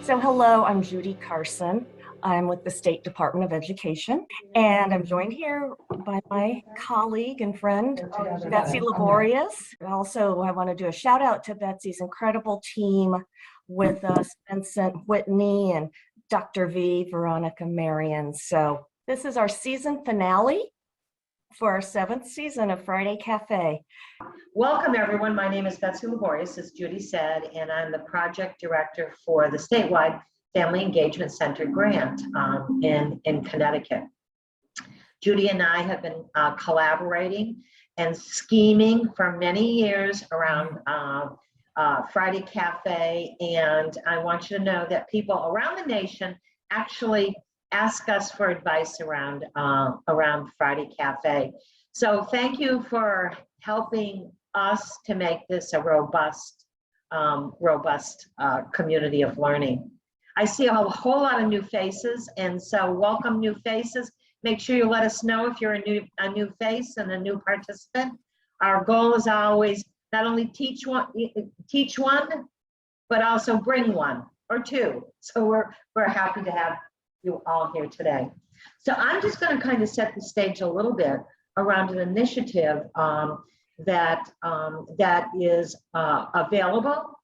So hello, I'm Judy Carson. I'm with the State Department of Education, and I'm joined here by my colleague and friend, Betsy Laborious. Also, I want to do a shout out to Betsy's incredible team with Vincent Whitney and Dr. V, Veronica Marion. So this is our season finale for our 7th season of Friday Cafe. Welcome, everyone. My name is Betsy Laborious, as Judy said, and I'm the project director for the statewide Family Engagement Center grant in Connecticut. Judy and I have been collaborating and scheming for many years around Friday Cafe, and I want you to know that people around the nation actually ask us for advice around Friday Cafe. So thank you for helping us to make this a robust community of learning. I see a whole lot of new faces, and so welcome new faces. Make sure you let us know if you're a new face and a new participant. Our goal is always not only teach one, but also bring one or two. So we're happy to have you all here today. So I'm just going to kind of set the stage a little bit around an initiative that is available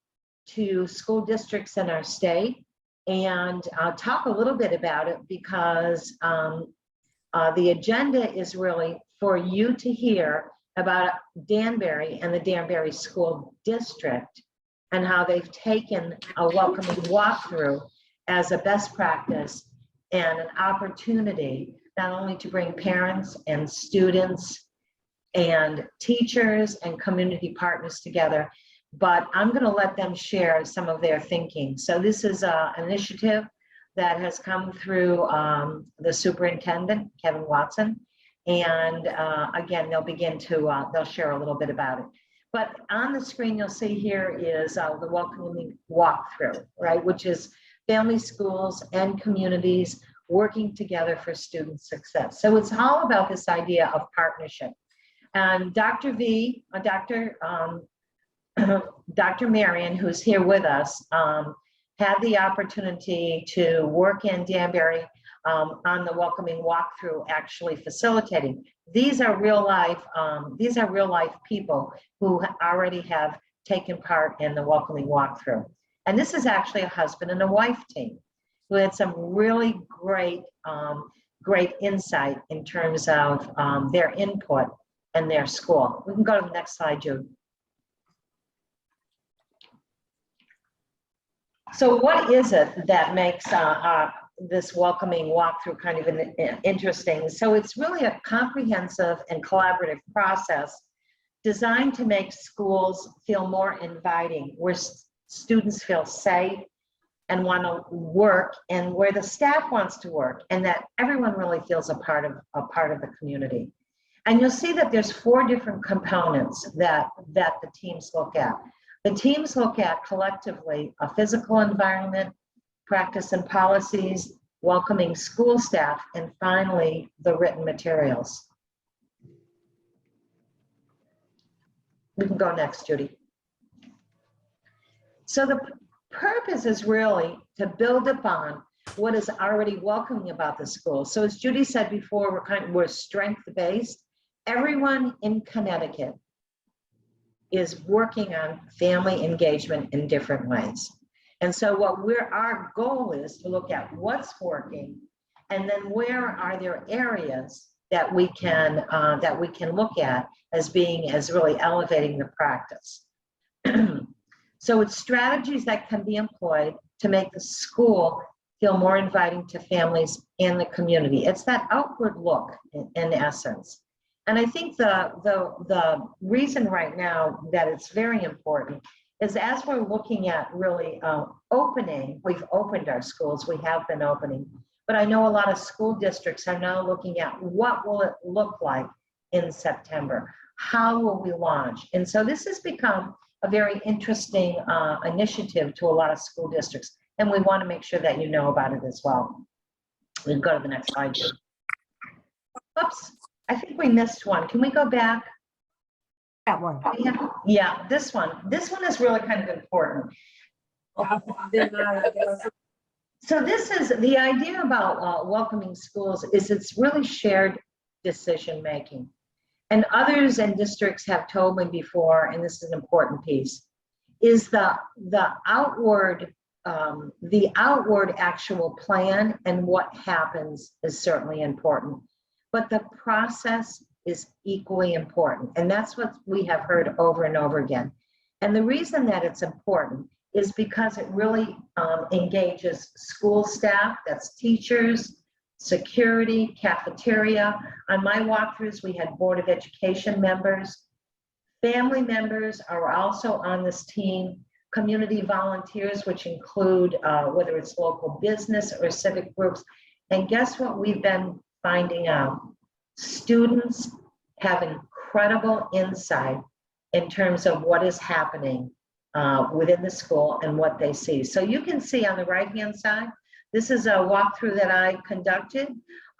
to school districts in our state, and I'll talk a little bit about it because the agenda is really for you to hear about Danbury and the Danbury School District and how they've taken a welcoming walkthrough as a best practice and an opportunity not only to bring parents and students and teachers and community partners together, but I'm going to let them share some of their thinking. So this is an initiative that has come through the superintendent, Kevin Watson, and again, they'll share a little bit about it. But on the screen, you'll see here is the welcoming walkthrough, right, which is family, schools, and communities working together for student success. So it's all about this idea of partnership. And Dr. Marion, who's here with us, had the opportunity to work in Danbury on the welcoming walkthrough, actually facilitating. These are real life people who already have taken part in the welcoming walkthrough. And this is actually a husband and a wife team who had some really great insight in terms of their input and their school. We can go to the next slide, Jude. So what is it that makes this welcoming walkthrough kind of interesting? So it's really a comprehensive and collaborative process designed to make schools feel more inviting, where students feel safe and want to work, and where the staff wants to work, and that everyone really feels a part of the community. And you'll see that there's 4 different components that the teams look at. The teams look at collectively a physical environment, practice and policies, welcoming school staff, and finally the written materials. We can go next, Judy. So the purpose is really to build upon what is already welcoming about the school. So as Judy said before, we're strength-based. Everyone in Connecticut is working on family engagement in different ways. And so our goal is to look at what's working, and then where are there areas that we can look at as really elevating the practice. So it's strategies that can be employed to make the school feel more inviting to families and the community. It's that outward look in essence. And I think the reason right now that it's very important is as we're looking at really we've opened our schools, we have been opening, but I know a lot of school districts are now looking at what will it look like in September? How will we launch? And so this has become a very interesting initiative to a lot of school districts, and we want to make sure that you know about it as well. We can go to the next slide. Oops, I think we missed one. Can we go back? That one. Yeah, this one. This one is really kind of important. So this is the idea about welcoming schools is it's really shared decision making. And others and districts have told me before, and this is an important piece, is the outward actual plan and what happens is certainly important, but the process is equally important. And that's what we have heard over and over again. And the reason that it's important is because it really engages school staff, that's teachers, security, cafeteria. On my walkthroughs, we had Board of Education members. Family members are also on this team. Community volunteers, which include whether it's local business or civic groups. And guess what we've been finding out? Students have incredible insight in terms of what is happening within the school and what they see. So you can see on the right-hand side, this is a walkthrough that I conducted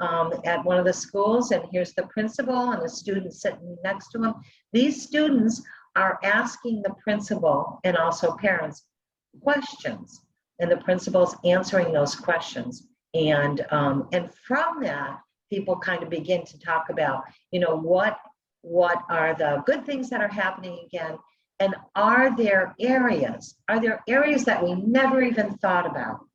at one of the schools, and here's the principal and the student sitting next to him. These students are asking the principal and also parents questions, and the principal's answering those questions. And from that, people kind of begin to talk about, what are the good things that are happening again, and are there areas that we never even thought about,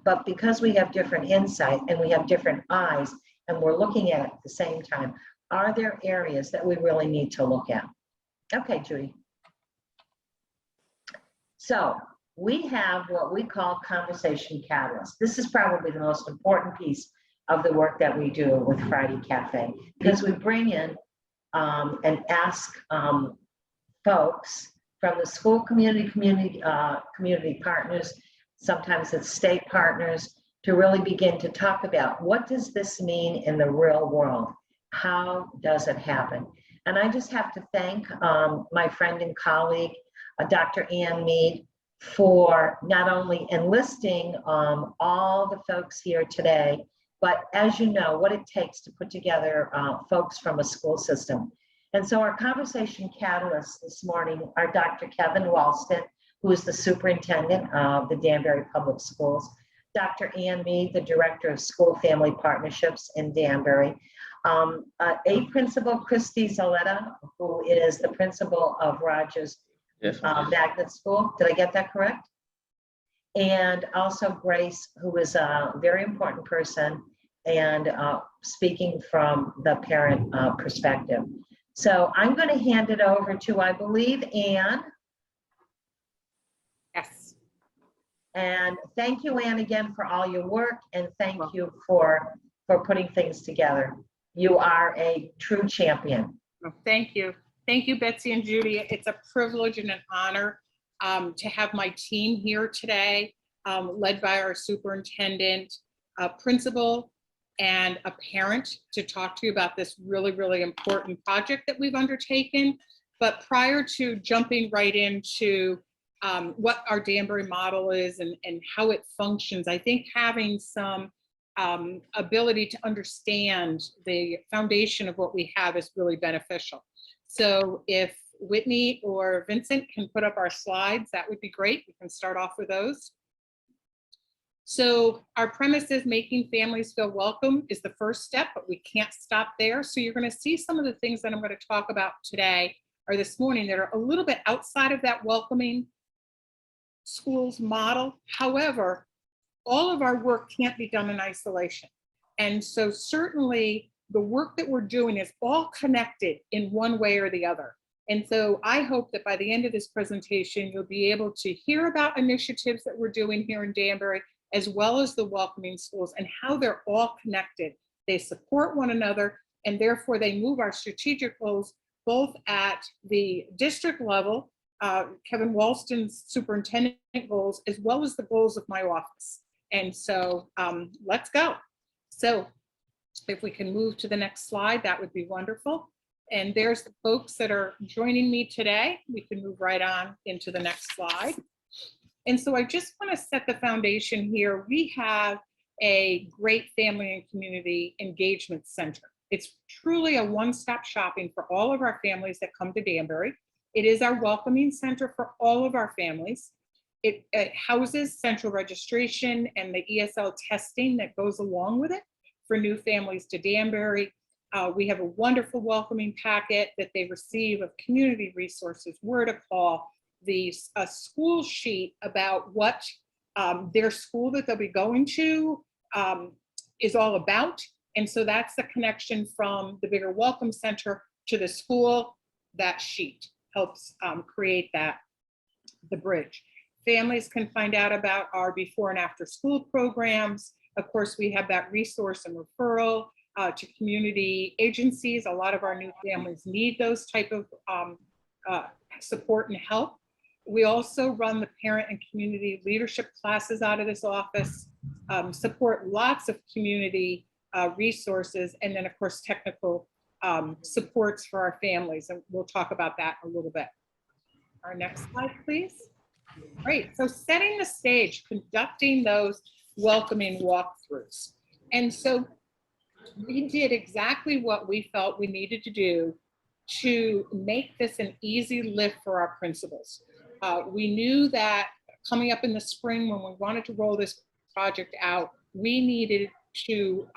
but because we have different insight and we have different eyes and we're looking at it at the same time, are there areas that we really need to look at? Okay, Judy. So we have what we call conversation catalysts. This is probably the most important piece of the work that we do with Friday Cafe, because we bring in and ask folks from the school community partners, sometimes it's state partners, to really begin to talk about what does this mean in the real world? How does it happen? And I just have to thank my friend and colleague, Dr. Ann Mead, for not only enlisting all the folks here today, but as you know, what it takes to put together folks from a school system. And so our conversation catalysts this morning are Dr. Kevin Walston, who is the superintendent of the Danbury Public Schools, Dr. Ann Mead, the director of school family partnerships in Danbury, a principal, Christy Zaletta, who is the principal of Rogers Magnet School. Did I get that correct? And also Grace, who is a very important person and speaking from the parent perspective. So I'm going to hand it over to, I believe, Ann. Yes. And thank you, Ann, again for all your work, and thank you for putting things together. You are a true champion. Well, thank you. Thank you, Betsy and Judy. It's a privilege and an honor to have my team here today, led by our superintendent, principal, and a parent, to talk to you about this really, really important project that we've undertaken. But prior to jumping right into what our Danbury model is and how it functions, I think having some ability to understand the foundation of what we have is really beneficial. So if Whitney or Vincent can put up our slides, that would be great. We can start off with those. So our premise is making families feel welcome is the first step, but we can't stop there. So you're going to see some of the things that I'm going to talk about today or this morning that are a little bit outside of that welcoming schools model. However, all of our work can't be done in isolation. And so certainly the work that we're doing is all connected in one way or the other. And so I hope that by the end of this presentation, you'll be able to hear about initiatives that we're doing here in Danbury, as well as the welcoming schools and how they're all connected. They support one another, and therefore they move our strategic goals both at the district level, Kevin Walston's superintendent goals, as well as the goals of my office. And so let's go. So if we can move to the next slide, that would be wonderful. And there's the folks that are joining me today. We can move right on into the next slide. And so I just want to set the foundation here. We have a great family and community engagement center. It's truly a one-stop shopping for all of our families that come to Danbury. It is our welcoming center for all of our families. It houses central registration and the ESL testing that goes along with it for new families to Danbury. We have a wonderful welcoming packet that they receive of community resources, where to call, a school sheet about what their school that they'll be going to is all about. And so that's the connection from the bigger welcome center to the school. That sheet helps create the bridge. Families can find out about our before and after school programs. Of course, we have that resource and referral to community agencies. A lot of our new families need those type of support and help. We also run the parent and community leadership classes out of this office, support lots of community resources, and then of course technical supports for our families. And we'll talk about that a little bit. Our next slide, please. Great, so setting the stage, conducting those welcoming walkthroughs. And so we did exactly what we felt we needed to do to make this an easy lift for our principals. We knew that coming up in the spring when we wanted to roll this project out, we needed to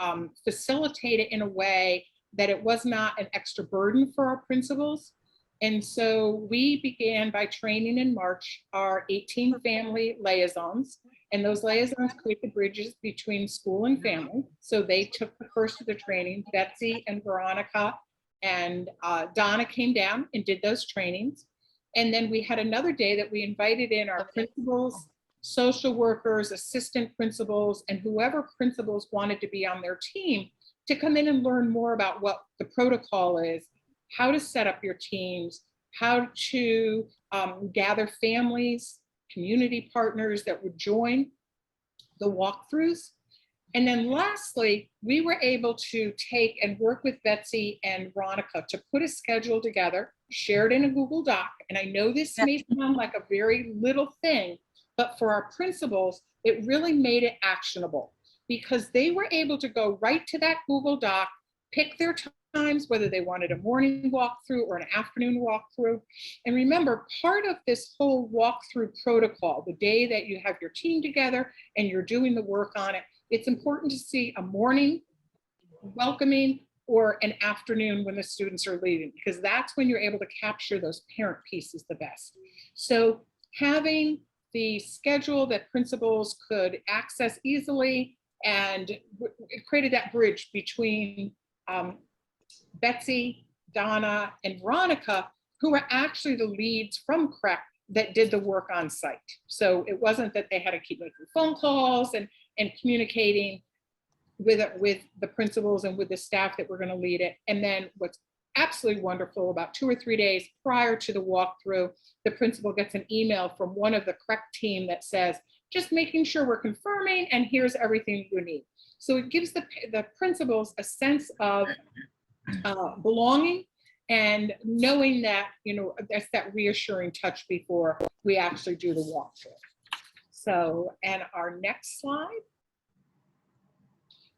facilitate it in a way that it was not an extra burden for our principals. And so we began by training in March our 18 family liaisons, and those liaisons create the bridges between school and family. So they took the first of the training. Betsy and Veronica and Donna came down and did those trainings. And then we had another day that we invited in our principals, social workers, assistant principals, and whoever principals wanted to be on their team to come in and learn more about what the protocol is, how to set up your teams, how to gather families, community partners that would join the walkthroughs. And then lastly, we were able to take and work with Betsy and Veronica to put a schedule together, shared in a Google Doc. And I know this may sound like a very little thing, but for our principals, it really made it actionable because they were able to go right to that Google Doc, pick their times, whether they wanted a morning walkthrough or an afternoon walkthrough. And remember, part of this whole walkthrough protocol, the day that you have your team together and you're doing the work on it, it's important to see a morning welcoming or an afternoon when the students are leaving, because that's when you're able to capture those parent pieces the best. So having the schedule that principals could access easily, and it created that bridge between Betsy, Donna, and Veronica, who were actually the leads from CREC that did the work on site. So it wasn't that they had to keep making phone calls and communicating with the principals and with the staff that were going to lead it. And then what's absolutely wonderful, about 2 or 3 days prior to the walkthrough, the principal gets an email from one of the CREC team that says, just making sure we're confirming, and here's everything you need. So it gives the principals a sense of belonging and knowing that, you know, that's that reassuring touch before we actually do the walkthrough. So, and our next slide.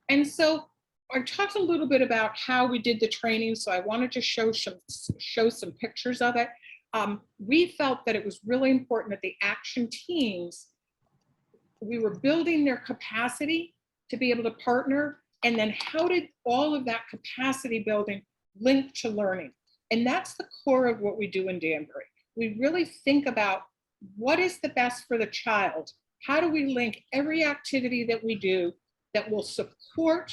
And so I talked a little bit about how we did the training. So I wanted to show some pictures of it. We felt that it was really important that the action teams, we were building their capacity to be able to partner. And then how did all of that capacity building link to learning? And that's the core of what we do in Danbury. We really think about what is the best for the child? How do we link every activity that we do that will support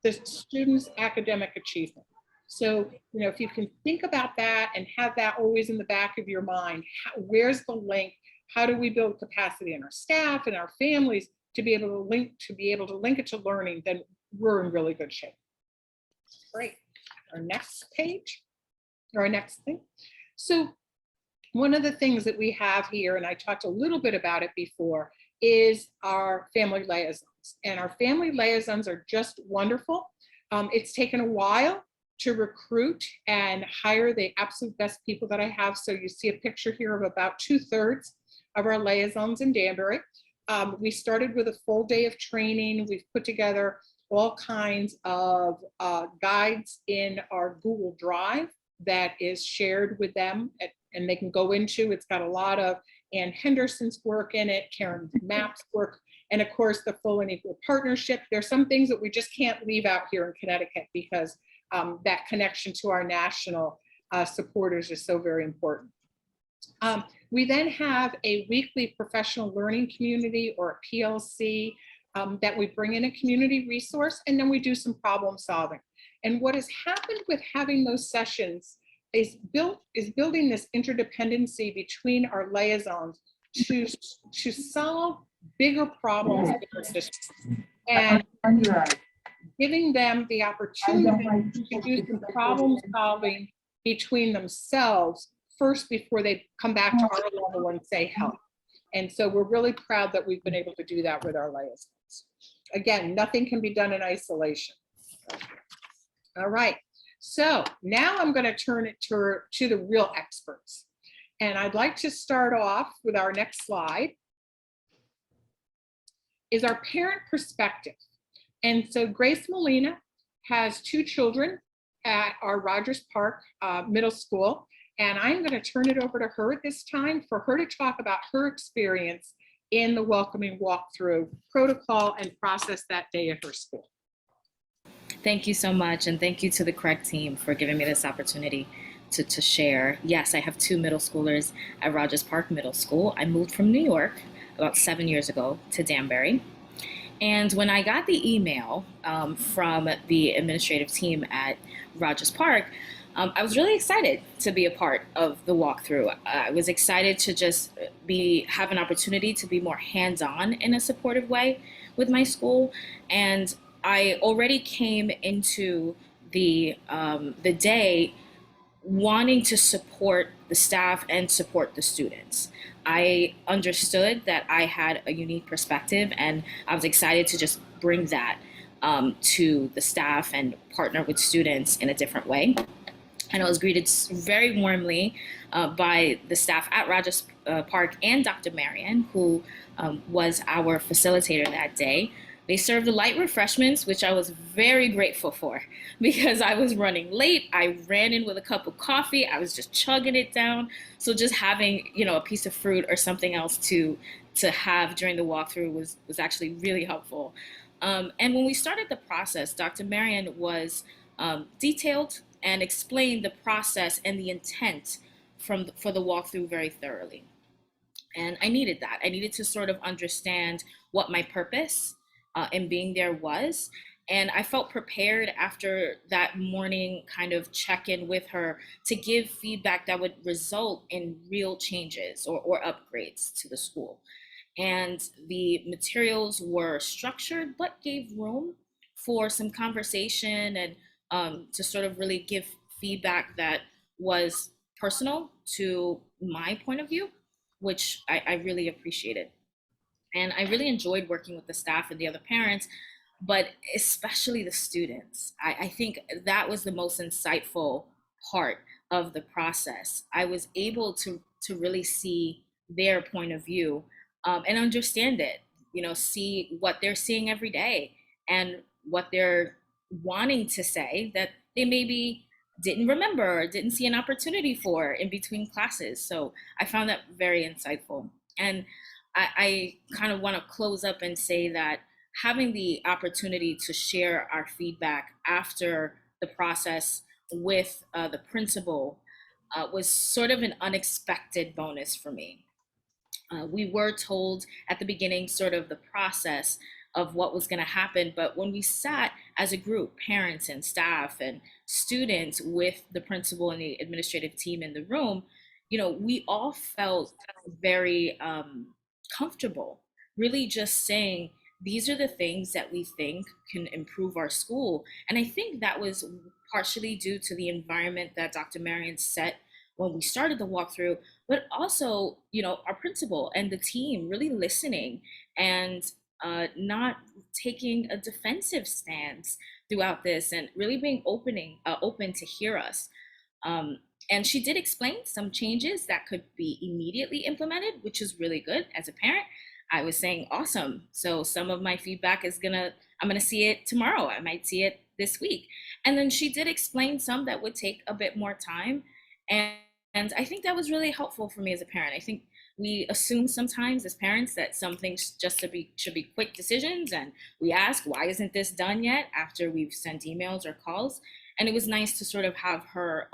the student's academic achievement? So, you know, if you can think about that and have that always in the back of your mind, where's the link? How do we build capacity in our staff and our families to be able to link it to learning? Then we're in really good shape. Great. Our next page, or our next thing. So one of the things that we have here, and I talked a little bit about it before, is our family liaisons. And our family liaisons are just wonderful. It's taken a while to recruit and hire the absolute best people that I have. So you see a picture here of about 2/3 of our liaisons in Danbury. We started with a full day of training. We've put together all kinds of guides in our Google Drive that is shared with them and they can go into. It's got a lot of Ann Henderson's work in it, Karen Mapp's work, and of course the Full and Equal Partnership. There's some things that we just can't leave out here in Connecticut because that connection to our national supporters is so very important. We then have a weekly professional learning community, or a PLC, that we bring in a community resource, and then we do some problem solving. And what has happened with having those sessions is building this interdependency between our liaisons to solve bigger problems in our system, and giving them the opportunity to do some problem solving between themselves first before they come back to our level and say help. And so we're really proud that we've been able to do that with our liaisons. Again, nothing can be done in isolation. All right, so now I'm going to turn it to the real experts. And I'd like to start off with our next slide, is our parent perspective. And so Grace Molina has 2 children at our Rogers Park Middle School. And I'm going to turn it over to her at this time for her to talk about her experience in the welcoming walkthrough protocol and process that day at her school. Thank you so much. And thank you to the CREC team for giving me this opportunity to share. Yes, I have 2 middle schoolers at Rogers Park Middle School. I moved from New York about 7 years ago to Danbury. And when I got the email from the administrative team at Rogers Park, I was really excited to be a part of the walkthrough. I was excited to just have an opportunity to be more hands-on in a supportive way with my school. And I already came into the day wanting to support the staff and support the students. I understood that I had a unique perspective, and I was excited to just bring that to the staff and partner with students in a different way. And I was greeted very warmly by the staff at Rogers Park and Dr. Marion, who was our facilitator that day. They served the light refreshments, which I was very grateful for because I was running late. I ran in with a cup of coffee. I was just chugging it down. So just having, a piece of fruit or something else to have during the walkthrough was actually really helpful. And when we started the process, Dr. Marion was detailed and explained the process and the intent for the walkthrough very thoroughly. And I needed that. I needed to sort of understand what my purpose in being there was. And I felt prepared after that morning kind of check-in with her to give feedback that would result in real changes or upgrades to the school. And the materials were structured, but gave room for some conversation and to sort of really give feedback that was personal to my point of view, which I really appreciated. And I really enjoyed working with the staff and the other parents, but especially the students. I think that was the most insightful part of the process. I was able to really see their point of view and understand it, see what they're seeing every day and what they're wanting to say that they maybe didn't remember or didn't see an opportunity for in between classes. So I found that very insightful. And I kind of want to close up and say that having the opportunity to share our feedback after the process with the principal was sort of an unexpected bonus for me. We were told at the beginning sort of the process of what was going to happen, but when we sat as a group, parents and staff and students with the principal and the administrative team in the room, we all felt very comfortable, really just saying, these are the things that we think can improve our school. And I think that was partially due to the environment that Dr. Marion set when we started the walkthrough, but also, our principal and the team really listening and not taking a defensive stance throughout this and really being open to hear us. And she did explain some changes that could be immediately implemented, which is really good. As a parent, I was saying, awesome. So some of my feedback I'm gonna see it tomorrow. I might see it this week. And then she did explain some that would take a bit more time. And And I think that was really helpful for me as a parent. I think we assume sometimes as parents that some things should be quick decisions, and we ask, why isn't this done yet, after we've sent emails or calls. And it was nice to sort of have her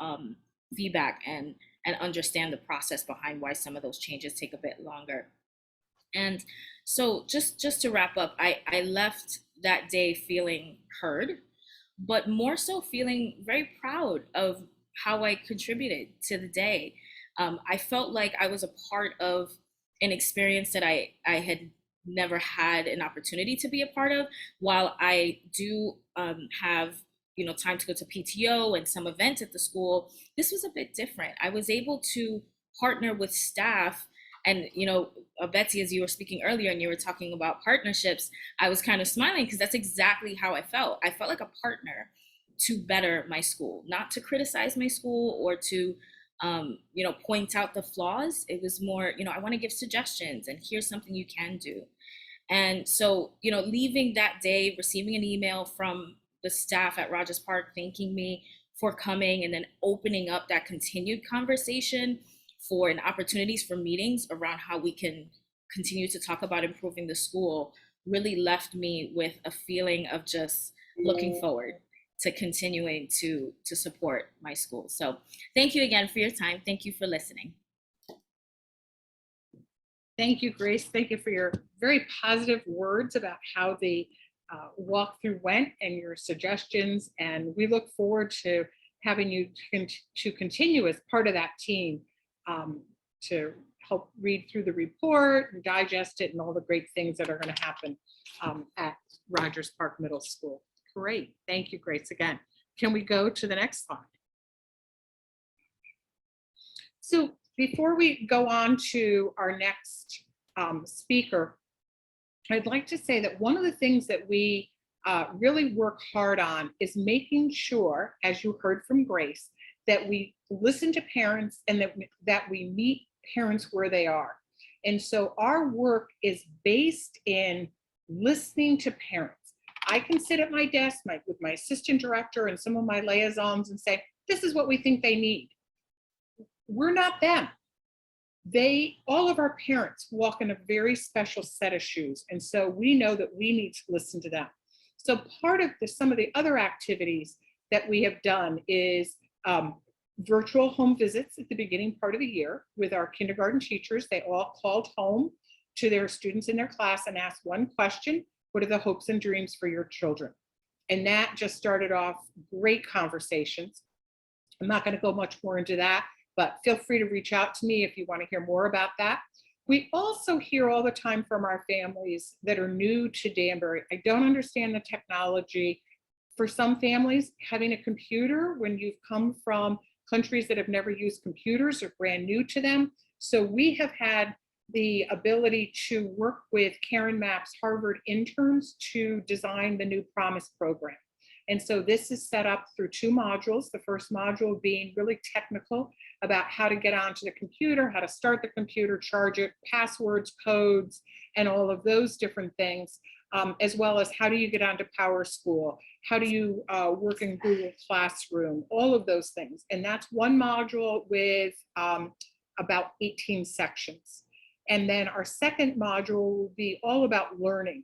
feedback and understand the process behind why some of those changes take a bit longer. And so just to wrap up, I left that day feeling heard, but more so feeling very proud of how I contributed to the day. I felt like I was a part of an experience that I had never had an opportunity to be a part of. While I do have time to go to PTO and some events at the school, this was a bit different. I was able to partner with staff. And Betsy, as you were speaking earlier and you were talking about partnerships, I was kind of smiling because that's exactly how I felt. I felt like a partner to better my school, not to criticize my school or to point out the flaws. It was more, I want to give suggestions and here's something you can do. And so, leaving that day, receiving an email from the staff at Rogers Park thanking me for coming, and then opening up that continued conversation for and opportunities for meetings around how we can continue to talk about improving the school, really left me with a feeling of just looking forward to continuing to support my school. So thank you again for your time. Thank you for listening. Thank you, Grace. Thank you for your very positive words about how the walkthrough went and your suggestions. And we look forward to having you to continue as part of that team to help read through the report and digest it and all the great things that are going to happen at Rogers Park Middle School. Great. Thank you, Grace, again. Can we go to the next slide? So before we go on to our next speaker, I'd like to say that one of the things that we really work hard on is making sure, as you heard from Grace, that we listen to parents and that we meet parents where they are. And so our work is based in listening to parents. I can sit at my desk with my assistant director and some of my liaisons and say, this is what we think they need. We're not them. All of our parents walk in a very special set of shoes. And so we know that we need to listen to them. So part of some of the other activities that we have done is virtual home visits at the beginning part of the year with our kindergarten teachers. They all called home to their students in their class and asked one question: what are the hopes and dreams for your children? And that just started off great conversations. I'm not going to go much more into that, but feel free to reach out to me if you want to hear more about that. We also hear all the time from our families that are new to Danbury. I don't understand the technology. For some families, having a computer when you've come from countries that have never used computers are brand new to them. So we have had the ability to work with Karen Mapp's Harvard interns to design the new Promise program. And so this is set up through 2 modules. The first module being really technical about how to get onto the computer, how to start the computer, charge it, passwords, codes, and all of those different things, as well as how do you get onto Power School, how do you work in Google Classroom, all of those things. And that's one module with about 18 sections. And then our second module will be all about learning.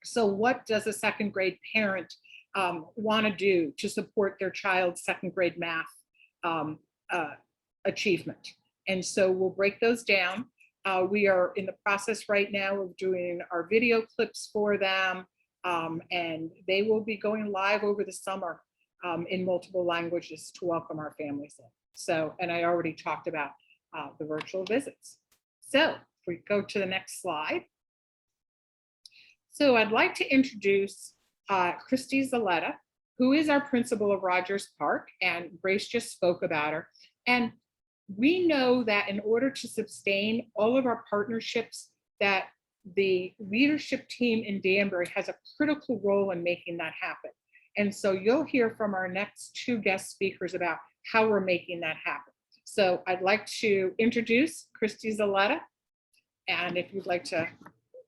So what does a second grade parent want to do to support their child's second grade math achievement? And so we'll break those down. We are in the process right now of doing our video clips for them, and they will be going live over the summer in multiple languages to welcome our families in. So, and I already talked about the virtual visits. So if we go to the next slide. So I'd like to introduce Christy Zaletta, who is our principal of Rogers Park, and Grace just spoke about her. And we know that in order to sustain all of our partnerships, that the leadership team in Danbury has a critical role in making that happen. And so you'll hear from our next 2 guest speakers about how we're making that happen. So I'd like to introduce Christy Zaletta. And if you'd like to,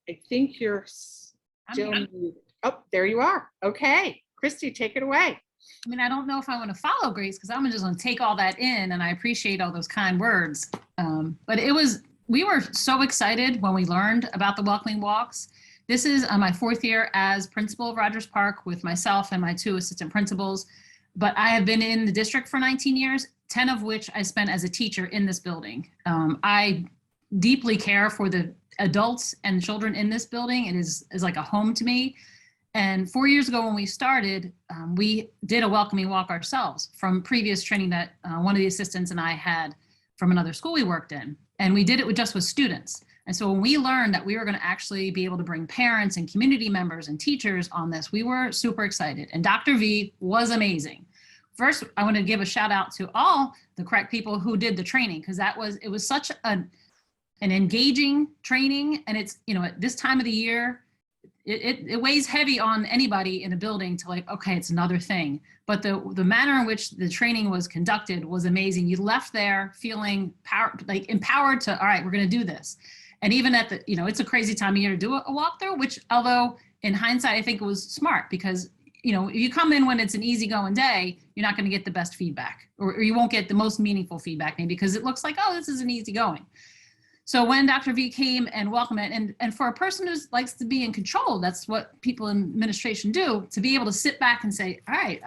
I think you're still muted. Oh, there you are. Okay, Christy, take it away. I mean, I don't know if I want to follow Grace because I'm just going to take all that in, and I appreciate all those kind words. But we were so excited when we learned about the welcoming walks. This is my 4th year as principal of Rogers Park with myself and my 2 assistant principals. But I have been in the district for 19 years, 10 of which I spent as a teacher in this building. I deeply care for the adults and children in this building. It is like a home to me. And 4 years ago when we started, we did a welcoming walk ourselves from previous training that one of the assistants and I had from another school we worked in. And we did it just with students. And so when we learned that we were going to actually be able to bring parents and community members and teachers on this, we were super excited. And Dr. V was amazing. First, I want to give a shout out to all the correct people who did the training, because it was such an engaging training. And it's, at this time of the year, it weighs heavy on anybody in a building to like, okay, it's another thing. But the manner in which the training was conducted was amazing. You left there feeling empowered to, all right, we're going to do this. And even at it's a crazy time of year to do a walkthrough, which although in hindsight, I think it was smart because, if you come in when it's an easygoing day, you're not going to get the best feedback or you won't get the most meaningful feedback maybe because it looks like, oh, this is an easygoing. So when Dr. V came and welcomed it, and for a person who likes to be in control, that's what people in administration do, to be able to sit back and say, all right,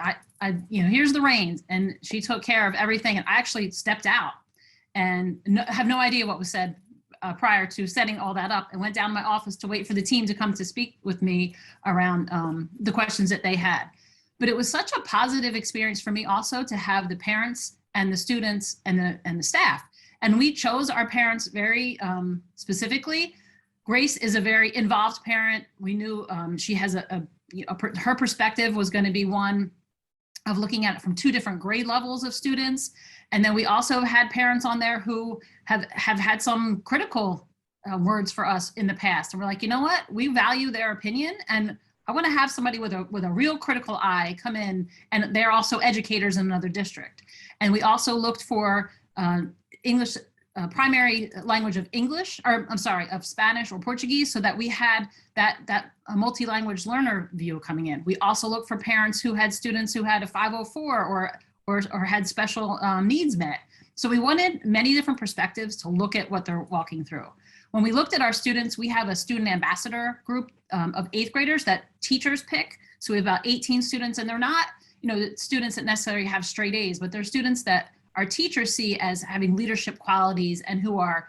here's the reins. And she took care of everything. And I actually stepped out and have no idea what was said prior to setting all that up, and went down to my office to wait for the team to come to speak with me around the questions that they had. But it was such a positive experience for me also to have the parents and the students and the staff. And we chose our parents very specifically. Grace is a very involved parent. We knew she has her perspective was going to be one of looking at it from 2 different grade levels of students. And then we also had parents on there who have had some critical words for us in the past. And we're like, you know what? We value their opinion. And I want to have somebody with a real critical eye come in, and they're also educators in another district. And we also looked for English, primary language of English, or I'm sorry, of Spanish or Portuguese, so that we had that multi-language learner view coming in. We also looked for parents who had students who had a 504 or had special needs met. So we wanted many different perspectives to look at what they're walking through. When we looked at our students, we have a student ambassador group of 8th graders that teachers pick. So we have about 18 students, and they're not, students that necessarily have straight A's, but they're students that our teachers see as having leadership qualities and who are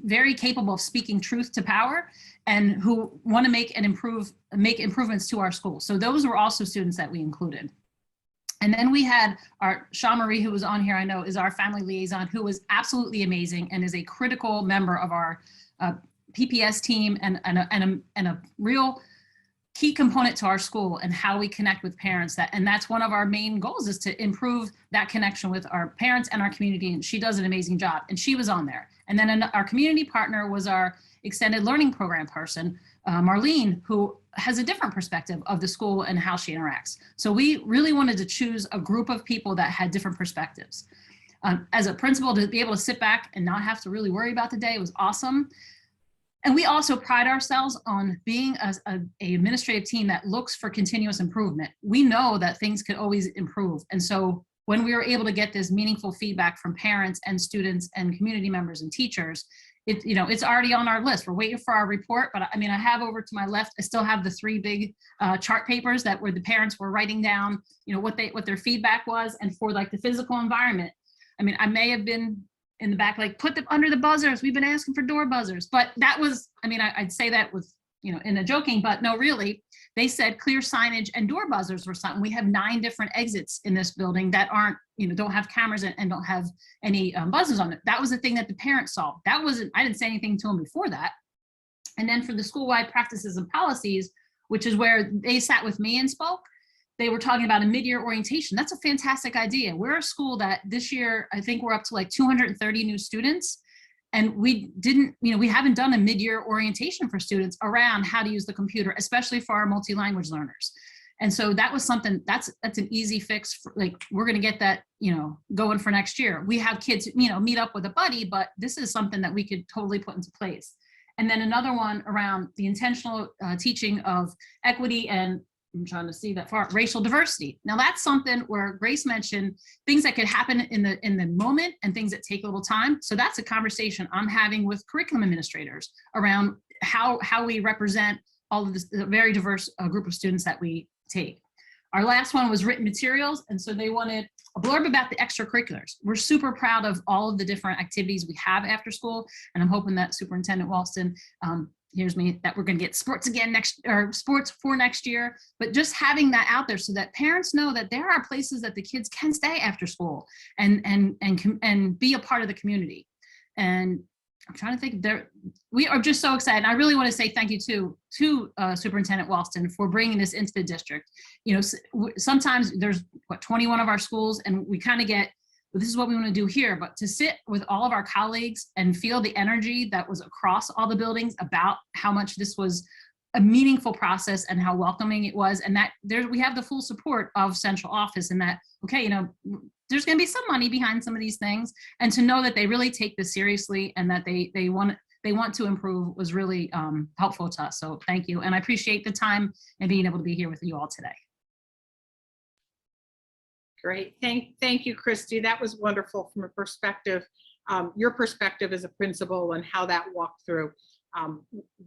very capable of speaking truth to power and who want to make improvements to our school. So those were also students that we included. And then we had our Shaw Marie, who was on here, I know is our family liaison, who was absolutely amazing and is a critical member of our PPS team and a real key component to our school and how we connect with parents. And that's one of our main goals, is to improve that connection with our parents and our community. And she does an amazing job, and she was on there. And then our community partner was our extended learning program person, Marlene, who has a different perspective of the school and how she interacts. So we really wanted to choose a group of people that had different perspectives. As a principal, to be able to sit back and not have to really worry about the day was awesome. And we also pride ourselves on being an administrative team that looks for continuous improvement. We know that things could always improve. And so when we were able to get this meaningful feedback from parents and students and community members and teachers, it's already on our list. We're waiting for our report, but I have over to my left, I still have the 3 big chart papers where the parents were writing down, what their feedback was, and for like the physical environment. I may have been in the back, like, put them under the buzzers. We've been asking for door buzzers, but that was, I'd say that with, in a joking, but no, really, they said clear signage and door buzzers were something. We have 9 different exits in this building that aren't, don't have cameras and don't have any buzzers on it. That was the thing that the parents saw. That wasn't, I didn't say anything to them before that. And then for the school-wide practices and policies, which is where they sat with me and spoke, they were talking about a mid-year orientation. That's a fantastic idea. We're a school that this year, I think we're up to like 230 new students. And we haven't done a mid-year orientation for students around how to use the computer, especially for our multi-language learners. And so that was something, that's an easy fix. We're gonna get that, going for next year. We have kids, meet up with a buddy, but this is something that we could totally put into place. And then another one around the intentional teaching of equity and I'm trying to see that far, racial diversity. Now that's something where Grace mentioned things that could happen in the moment and things that take a little time. So that's a conversation I'm having with curriculum administrators around how we represent all of this, the very diverse group of students that we take. Our last one was written materials. And so they wanted a blurb about the extracurriculars. We're super proud of all of the different activities we have after school. And I'm hoping that Superintendent Walston hears me, that we're going to get sports again sports for next year, but just having that out there so that parents know that there are places that the kids can stay after school and be a part of the community. And I'm trying to think, we are just so excited. I really want to say thank you to Superintendent Walston for bringing this into the district. You know, sometimes there's 21 of our schools and we kind of get, well, this is what we want to do here, but to sit with all of our colleagues and feel the energy that was across all the buildings about how much this was a meaningful process and how welcoming it was, and that we have the full support of central office, and that, okay, you know, there's going to be some money behind some of these things, and to know that they really take this seriously and that they want to improve was really helpful to us. So thank you, and I appreciate the time and being able to be here with you all today. Great. Thank you, Christy. That was wonderful from a perspective, your perspective as a principal, and how that walkthrough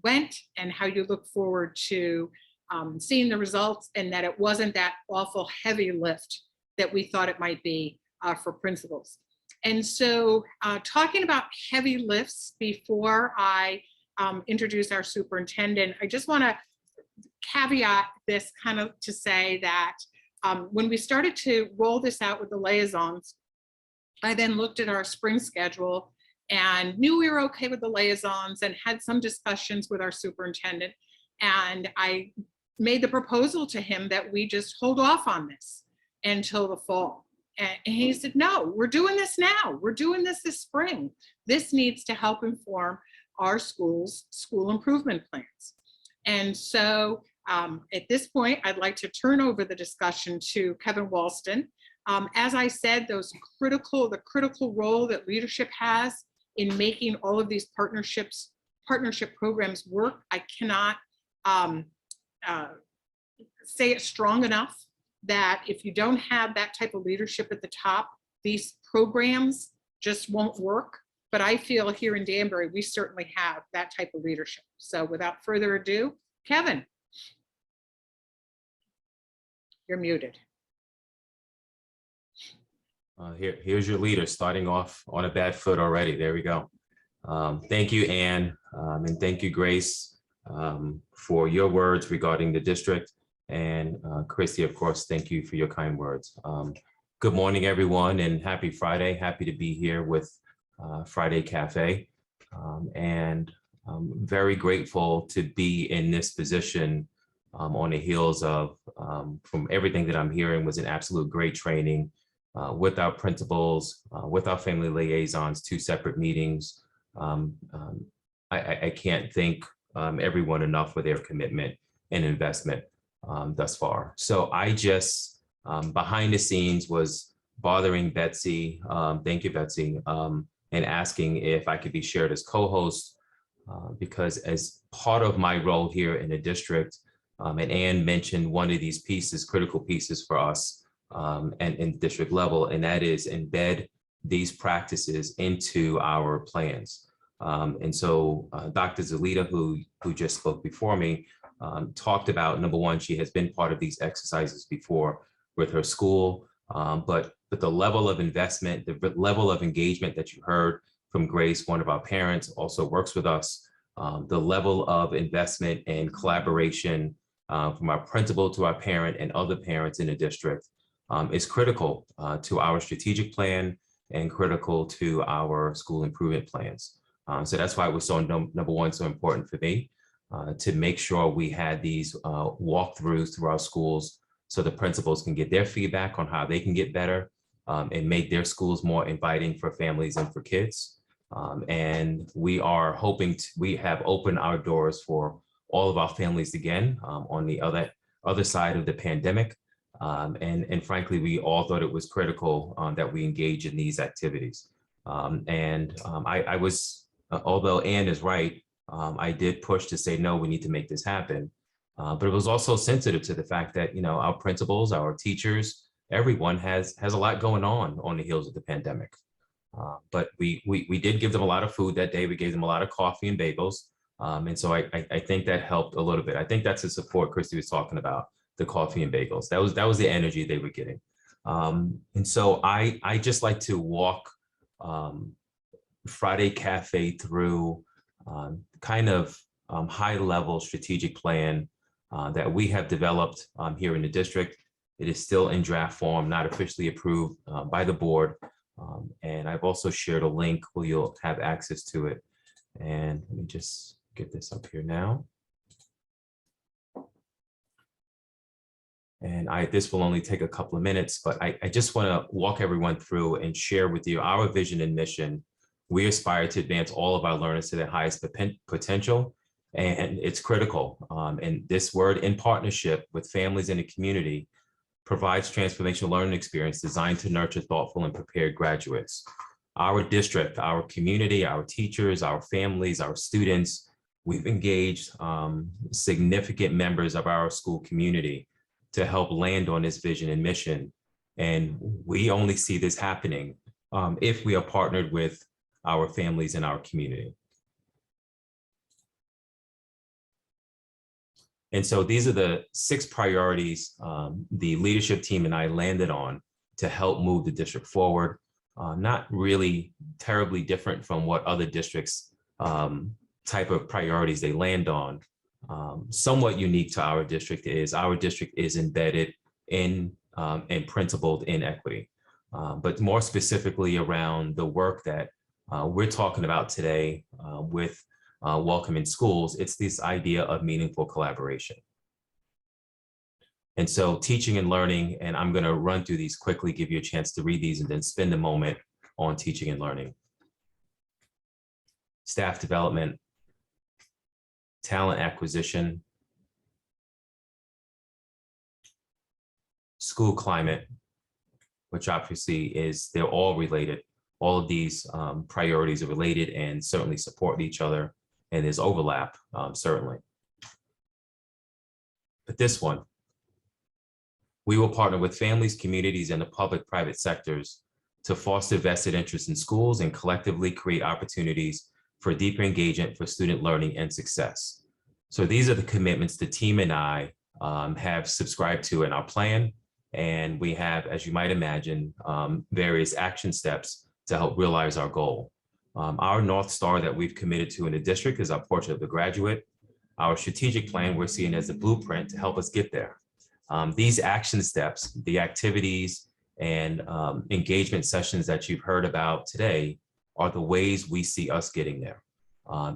went and how you look forward to seeing the results, and that it wasn't that awful heavy lift that we thought it might be for principals. And so talking about heavy lifts, before I introduce our superintendent, I just want to caveat this kind of to say that when we started to roll this out with the liaisons, I then looked at our spring schedule and knew we were okay with the liaisons and had some discussions with our superintendent. And I made the proposal to him that we just hold off on this until the fall. And he said, no, we're doing this now. We're doing this spring. This needs to help inform our school's school improvement plans. And so at this point, I'd like to turn over the discussion to Kevin Walston. As I said, the critical role that leadership has in making all of these partnership programs work. I cannot say it strong enough that if you don't have that type of leadership at the top, these programs just won't work. But I feel here in Danbury, we certainly have that type of leadership. So without further ado, Kevin. You're muted. Here's your leader starting off on a bad foot already. There we go. Thank you, Anne, and thank you, Grace, for your words regarding the district. And Christy, of course, thank you for your kind words. Good morning, everyone, and happy Friday. Happy to be here with Friday Cafe. And I'm very grateful to be in this position on the heels of, from everything that I'm hearing, was an absolute great training with our principals, with our family liaisons, 2 separate meetings. I can't thank everyone enough for their commitment and investment thus far. So I just, behind the scenes, was bothering Betsy, thank you, Betsy, and asking if I could be shared as co-host, because as part of my role here in the district, and Anne mentioned one of these pieces, critical pieces for us and in district level, and that is embed these practices into our plans. And so Dr. Zalita, who just spoke before me, talked about, number one, she has been part of these exercises before with her school, but the level of investment, the level of engagement that you heard from Grace, one of our parents, also works with us, the level of investment and collaboration from our principal to our parent and other parents in the district is critical to our strategic plan and critical to our school improvement plans. So that's why it was so, number one, so important for me to make sure we had these walkthroughs through our schools so the principals can get their feedback on how they can get better and make their schools more inviting for families and for kids. And we are hoping we have opened our doors for all of our families again on the other side of the pandemic. And frankly, we all thought it was critical that we engage in these activities. I was, although Anne is right, I did push to say, no, we need to make this happen. But it was also sensitive to the fact that, you know, our principals, our teachers, everyone has a lot going on the heels of the pandemic. But we did give them a lot of food that day. We gave them a lot of coffee and bagels. And so I think that helped a little bit. I think that's the support Christy was talking about, the coffee and bagels. That was the energy they were getting. And so I just like to walk Friday Cafe through kind of high level strategic plan that we have developed here in the district. It is still in draft form, not officially approved by the board. And I've also shared a link where you'll have access to it. And let me just get this up here now. And this will only take a couple of minutes, but I just want to walk everyone through and share with you our vision and mission. We aspire to advance all of our learners to their highest potential, and it's critical. And this word, in partnership with families in the community, provides transformational learning experience designed to nurture thoughtful and prepared graduates. Our district, our community, our teachers, our families, our students, we've engaged significant members of our school community to help land on this vision and mission. And we only see this happening if we are partnered with our families and our community. And so these are the 6 priorities the leadership team and I landed on to help move the district forward. Not really terribly different from what other districts type of priorities they land on. Somewhat unique to our district is embedded in and principled in equity. But more specifically around the work that we're talking about today with Welcome in Schools, it's this idea of meaningful collaboration. And so teaching and learning, and I'm going to run through these quickly, give you a chance to read these and then spend a moment on teaching and learning. Staff development, talent acquisition, school climate, which obviously they're all related. All of these priorities are related and certainly support each other, and there's overlap, certainly. But this one, we will partner with families, communities, and the public-private sectors to foster vested interest in schools and collectively create opportunities for deeper engagement for student learning and success. So these are the commitments the team and I have subscribed to in our plan. And we have, as you might imagine, various action steps to help realize our goal. Our North Star that we've committed to in the district is our portrait of the graduate. Our strategic plan we're seeing as a blueprint to help us get there. These action steps, the activities and engagement sessions that you've heard about today are the ways we see us getting there.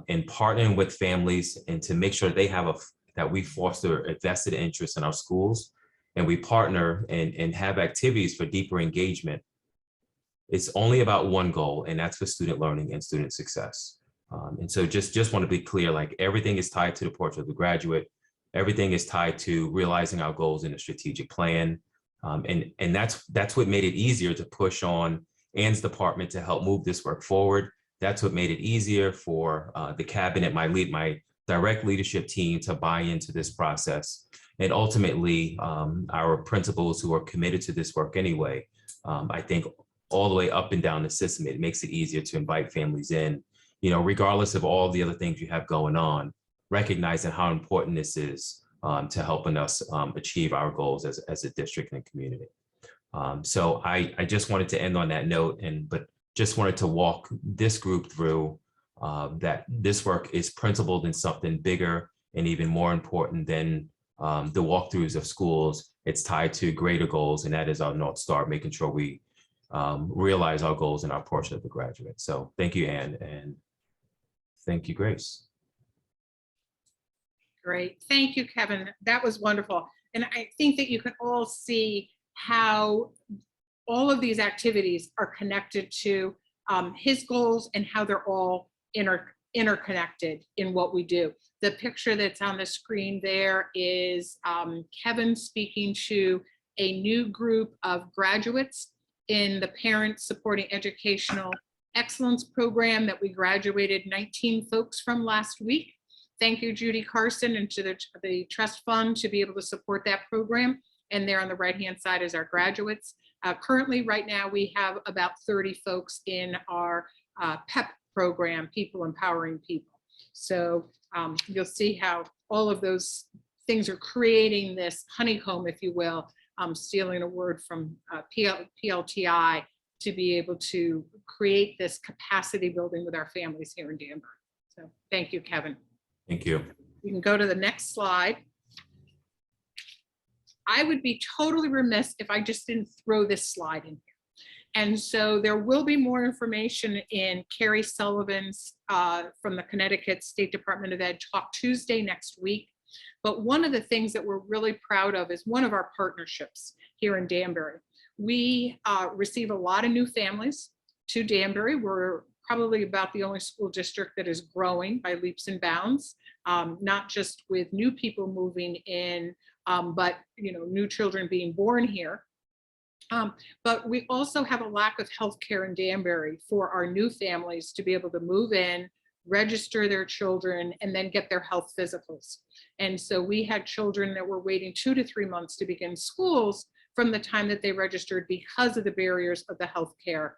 And partnering with families and to make sure they have that we foster a vested interest in our schools, and we partner and have activities for deeper engagement. It's only about one goal, and that's for student learning and student success. And so just want to be clear, like everything is tied to the portrait of the graduate. Everything is tied to realizing our goals in a strategic plan. And that's what made it easier to push on Ann's department to help move this work forward. That's what made it easier for the cabinet, my direct leadership team to buy into this process. And ultimately, our principals who are committed to this work anyway, I think all the way up and down the system, it makes it easier to invite families in, you know, regardless of all the other things you have going on, recognizing how important this is to helping us achieve our goals as a district and community. So I just wanted to end on that note, but just wanted to walk this group through that this work is principled in something bigger and even more important than the walkthroughs of schools. It's tied to greater goals, and that is our North Star, making sure we realize our goals in our portion of the graduate. So thank you, Ann, and thank you, Grace. Great. Thank you, Kevin. That was wonderful. And I think that you can all see how all of these activities are connected to his goals and how they're all interconnected in what we do. The picture that's on the screen there is Kevin speaking to a new group of graduates in the Parents Supporting Educational Excellence program that we graduated 19 folks from last week. Thank you, Judy Carson, and to the trust fund to be able to support that program. And there on the right-hand side is our graduates. Currently, right now, we have about 30 folks in our PEP program, People Empowering People. So you'll see how all of those things are creating this honeycomb, if you will, stealing a word from PLTI, to be able to create this capacity building with our families here in Danbury. So thank you, Kevin. Thank you. You can go to the next slide. I would be totally remiss if I just didn't throw this slide in here. And so there will be more information in Carrie Sullivan's from the Connecticut State Department of Ed Talk Tuesday next week. But one of the things that we're really proud of is one of our partnerships here in Danbury. We receive a lot of new families to Danbury. We're probably about the only school district that is growing by leaps and bounds, not just with new people moving in, but new children being born here. But we also have a lack of healthcare in Danbury for our new families to be able to move in, register their children, and then get their health physicals. And so we had children that were waiting 2 to 3 months to begin schools from the time that they registered because of the barriers of the healthcare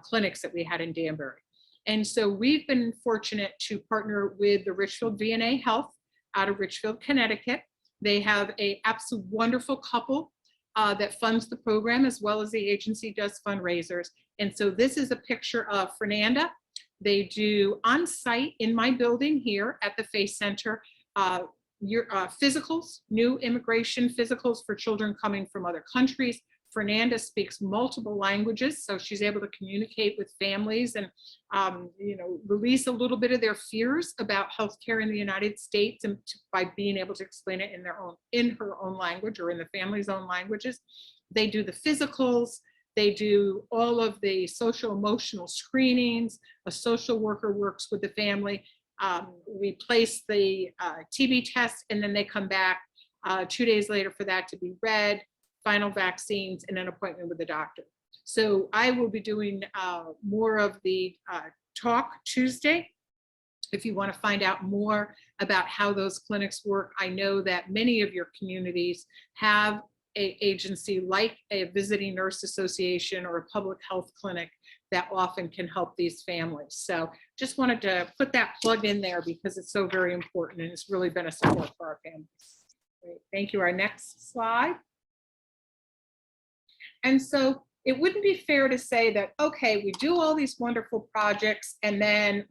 clinics that we had in Danbury. And so we've been fortunate to partner with the Richfield VNA Health out of Richfield, Connecticut. They have a absolute wonderful couple that funds the program, as well as the agency does fundraisers. And so this is a picture of Fernanda. They do on-site in my building here at the Face Center, physicals, new immigration physicals for children coming from other countries. Fernanda speaks multiple languages, so she's able to communicate with families and release a little bit of their fears about healthcare in the United States, and by being able to explain it in her own language or in the family's own languages. They do the physicals. They do all of the social emotional screenings. A social worker works with the family. We place the TB test, and then they come back 2 days later for that to be read, final vaccines, and an appointment with the doctor. So I will be doing more of the talk Tuesday. If you want to find out more about how those clinics work, I know that many of your communities have an agency like a visiting nurse association or a public health clinic that often can help these families. So just wanted to put that plug in there because it's so very important, and it's really been a support for our families. Great. Thank you. Our next slide. And so it wouldn't be fair to say that, okay, we do all these wonderful projects and then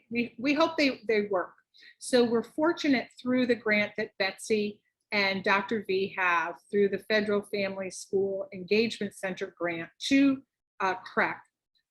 we hope they work. So we're fortunate through the grant that Betsy and Dr. V have through the Federal Family School Engagement Center grant to CREC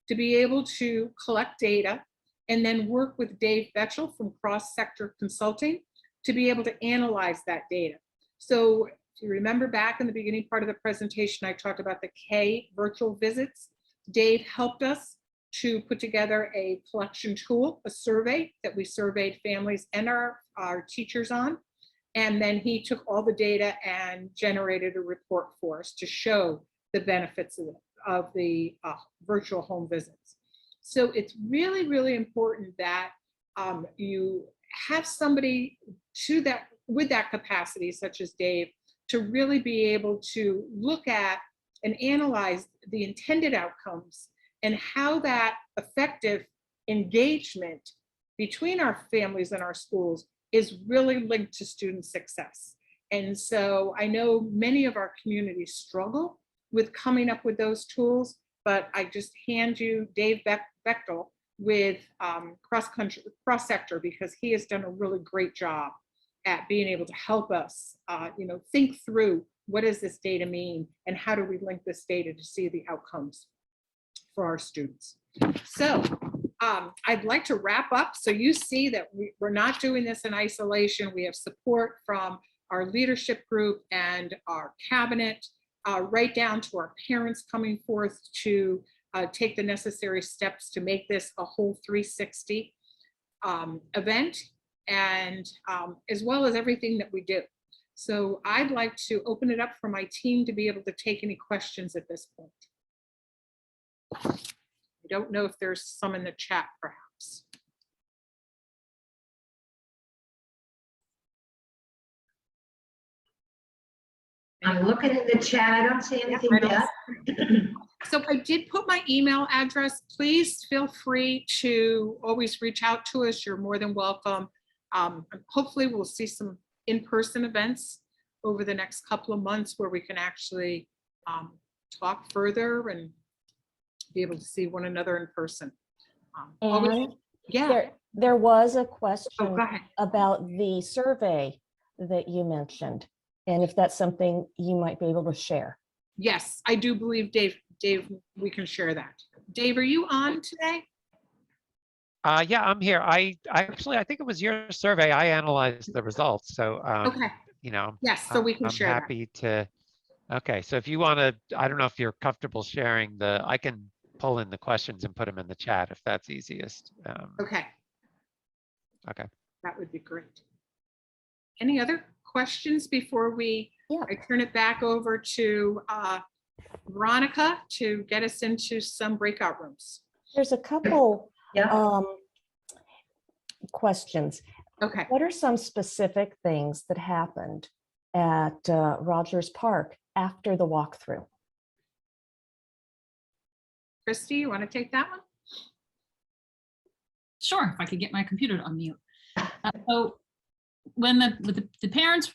to be able to collect data and then work with Dave Betchel from Cross Sector Consulting to be able to analyze that data. So if you remember back in the beginning part of the presentation, I talked about the K virtual visits. Dave helped us to put together a collection tool, a survey that we surveyed families and our teachers on. And then he took all the data and generated a report for us to show the benefits of the virtual home visits. So it's really, really important that you have somebody with that capacity, such as Dave, to really be able to look at and analyze the intended outcomes and how that effective engagement between our families and our schools is really linked to student success. And so I know many of our communities struggle with coming up with those tools, but I just hand you Dave Bechtel with Cross Sector, because he has done a really great job at being able to help us think through what does this data mean and how do we link this data to see the outcomes for our students. So I'd like to wrap up so you see that we're not doing this in isolation. We have support from our leadership group and our cabinet, right down to our parents coming forth to take the necessary steps to make this a whole 360 event, and as well as everything that we do. So I'd like to open it up for my team to be able to take any questions at this point. I don't know if there's some in the chat, perhaps. I'm looking in the chat. I don't see anything I don't- yet. So I did put my email address. Please feel free to always reach out to us. You're more than welcome. Hopefully we'll see some in-person events over the next couple of months where we can actually talk further and be able to see one another in person. And Yeah. there was a Oh, question go ahead. about the survey that you mentioned, and if that's something you might be able to share. Yes, I do believe Dave, we can share that. Dave, are you on today? Yeah, I'm here. I think it was your survey. I analyzed the results. So, Okay. you know, Yes, so we can I'm share that. happy to. Okay, so if you want to, I don't know if you're comfortable sharing I can pull in the questions and put them in the chat if that's easiest. Okay. Okay. That would be great. Any other questions before I turn it back over to Veronica to get us into some breakout rooms? There's a couple Yeah. questions. Okay. What are some specific things that happened at Rogers Park after the walkthrough? Christy, you want to take that one? Sure, if I could get my computer to unmute. So when the parents,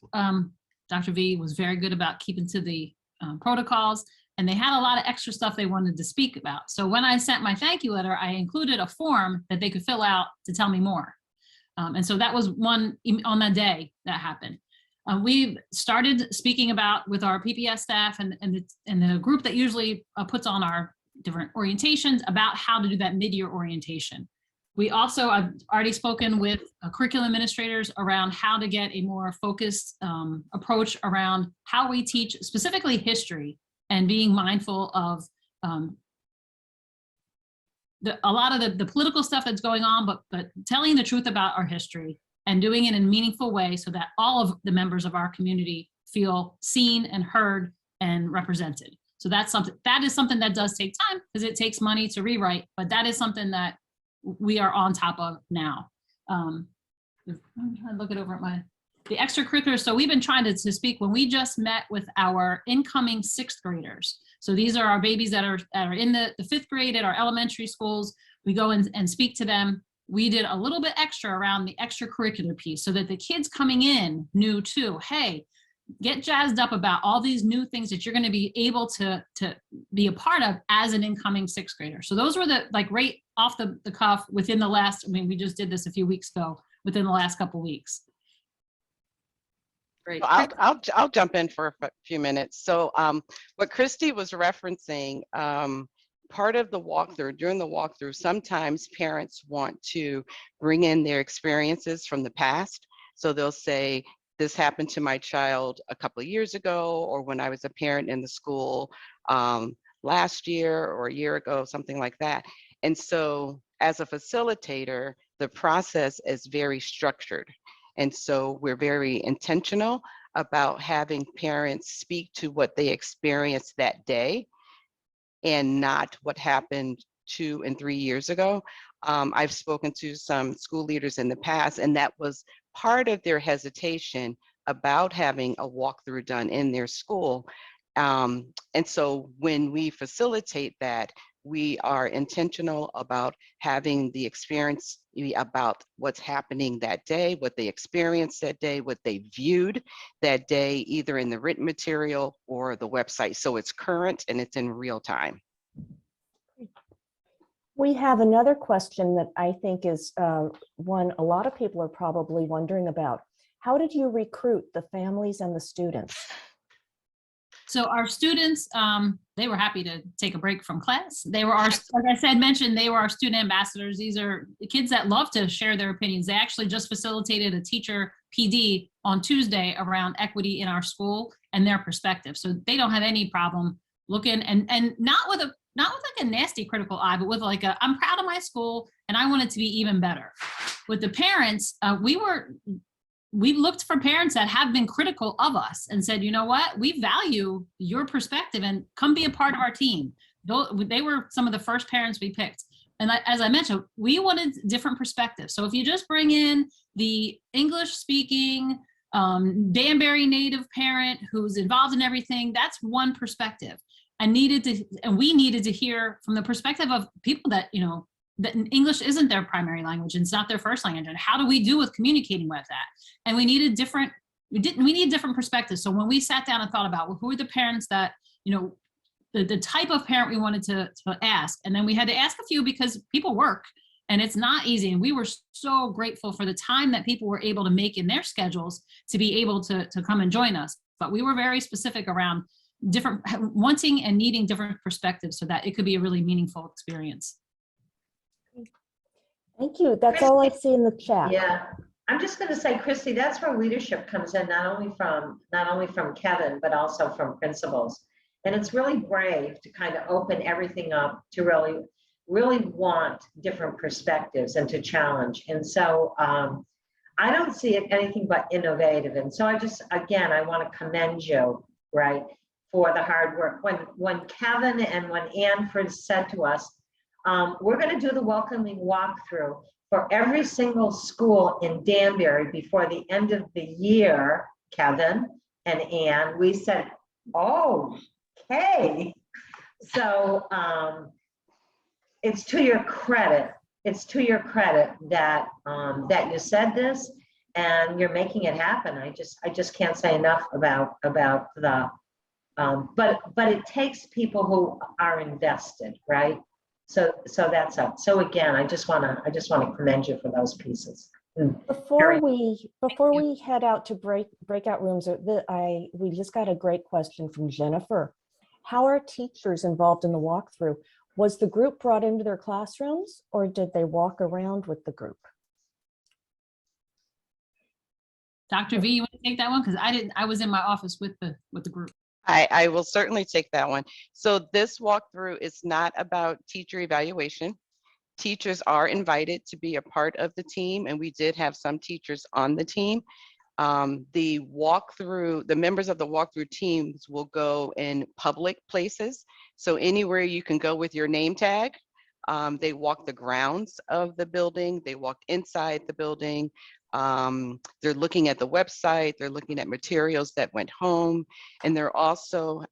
Dr. V was very good about keeping to the protocols, and they had a lot of extra stuff they wanted to speak about. So when I sent my thank you letter, I included a form that they could fill out to tell me more. And so that was one on that day that happened. We started speaking about with our PPS staff and the group that usually puts on our different orientations about how to do that mid-year orientation. We also, I've already spoken with curriculum administrators around how to get a more focused approach around how we teach specifically history and being mindful of a lot of the political stuff that's going on, but telling the truth about our history and doing it in a meaningful way so that all of the members of our community feel seen and heard and represented. So that is something that does take time because it takes money to rewrite, but that is something that we are on top of now. I'm trying to look it over at the extracurriculars. So we've been trying to speak when we just met with our incoming 6th graders. So these are our babies that are in the 5th grade at our elementary schools. We go and speak to them. We did a little bit extra around the extracurricular piece so that the kids coming in knew too, hey, get jazzed up about all these new things that you're going to be able to be a part of as an incoming 6th grader. So those were right off the cuff within the last, we just did this a few weeks ago, within the last couple of weeks. Great. I'll jump in for a few minutes. So what Christy was referencing, part of the walkthrough, during the walkthrough, sometimes parents want to bring in their experiences from the past. So they'll say, this happened to my child a couple of years ago, or when I was a parent in the school last year or a year ago, something like that. And so as a facilitator, the process is very structured. And so we're very intentional about having parents speak to what they experienced that day and not what happened 2 and 3 years ago. I've spoken to some school leaders in the past, and that was part of their hesitation about having a walkthrough done in their school. And so when we facilitate that, we are intentional about having the experience about what's happening that day, what they experienced that day, what they viewed that day, either in the written material or the website. So it's current and it's in real time. We have another question that I think is one a lot of people are probably wondering about. How did you recruit the families and the students? So our students, they were happy to take a break from class. They were like I said, mentioned, they were our student ambassadors. These are kids that love to share their opinions. They actually just facilitated a teacher PD on Tuesday around equity in our school and their perspective. So they don't have any problem looking and not with like a nasty critical eye, but with like I'm proud of my school and I want it to be even better. With the parents, we looked for parents that have been critical of us and said, you know what, we value your perspective and come be a part of our team. They were some of the first parents we picked. And as I mentioned, we wanted different perspectives. So if you just bring in the English speaking, Danbury native parent who's involved in everything. That's one perspective. And we needed to hear from the perspective of people that, that English isn't their primary language and it's not their first language. And how do we do with communicating with that? And we needed different perspectives. So when we sat down and thought about, well, who are the parents that, the type of parent we wanted to ask. And then we had to ask a few because people work and it's not easy. And we were so grateful for the time that people were able to make in their schedules to be able to come and join us. But we were very specific around wanting and needing different perspectives so that it could be a really meaningful experience. Thank you. That's all I see in the chat. Yeah, I'm just going to say, Christy, that's where leadership comes in, not only from Kevin, but also from principals. And it's really brave to kind of open everything up to really want different perspectives and to challenge. And so I don't see it anything but innovative. And so I want to commend you, right, for the hard work. When Kevin and when Ann first said to us, we're going to do the welcoming walkthrough for every single school in Danbury before the end of the year, Kevin and Ann, we said, oh, okay. So it's to your credit. It's to your credit that that you said this and you're making it happen. I just can't say enough about the but it takes people who are invested, right? So that's up. So again, I just want to commend you for those pieces. Before we head out to breakout rooms, we just got a great question from Jennifer. How are teachers involved in the walkthrough? Was the group brought into their classrooms or did they walk around with the group? Dr. V, you want to take that one? Because I was in my office with the group. I will certainly take that one. So this walkthrough is not about teacher evaluation. Teachers are invited to be a part of the team, and we did have some teachers on the team. The members of the walkthrough teams will go in public places. So anywhere you can go with your name tag. They walk the grounds of the building. They walk inside the building. They're looking at the website. They're looking at materials that went home. And they're also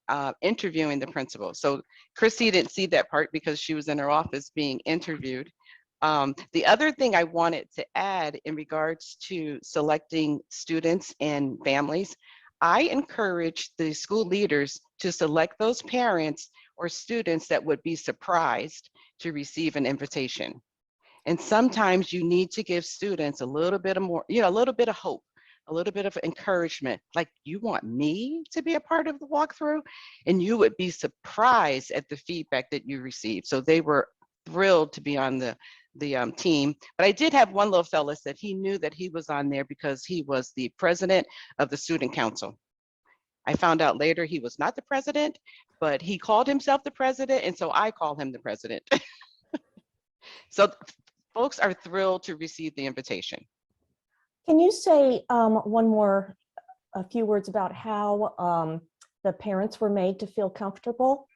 interviewing the principal. So Christy didn't see that part because she was in her office being interviewed. The other thing I wanted to add in regards to selecting students and families, I encourage the school leaders to select those parents or students that would be surprised to receive an invitation. And sometimes you need to give students a little bit of more, a little bit of hope, a little bit of encouragement. Like, you want me to be a part of the walkthrough? And you would be surprised at the feedback that you received. So they were thrilled to be on the team. But I did have one little fella said he knew that he was on there because he was the president of the student council. I found out later he was not the president, but he called himself the president. And so I call him the president. So folks are thrilled to receive the invitation. Can you say a few words about how the parents were made to feel comfortable?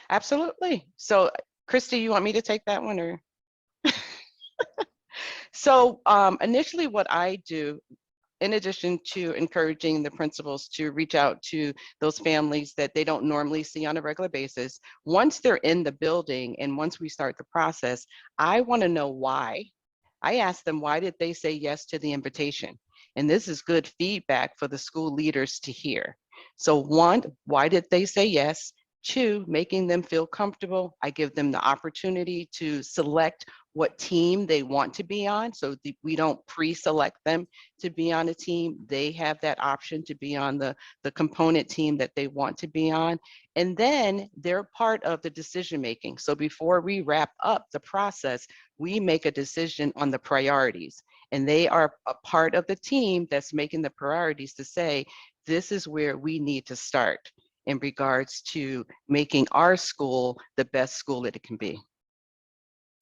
Absolutely. So Christy, you want me to take that one or? So initially what I do, in addition to encouraging the principals to reach out to those families that they don't normally see on a regular basis, once they're in the building and once we start the process, I want to know why. I ask them, why did they say yes to the invitation? And this is good feedback for the school leaders to hear. So one, why did they say yes? Two, making them feel comfortable. I give them the opportunity to select what team they want to be on. So we don't pre-select them to be on a team. They have that option to be on the component team that they want to be on. And then they're part of the decision-making. So before we wrap up the process, we make a decision on the priorities. And they are a part of the team that's making the priorities to say, this is where we need to start in regards to making our school the best school that it can be.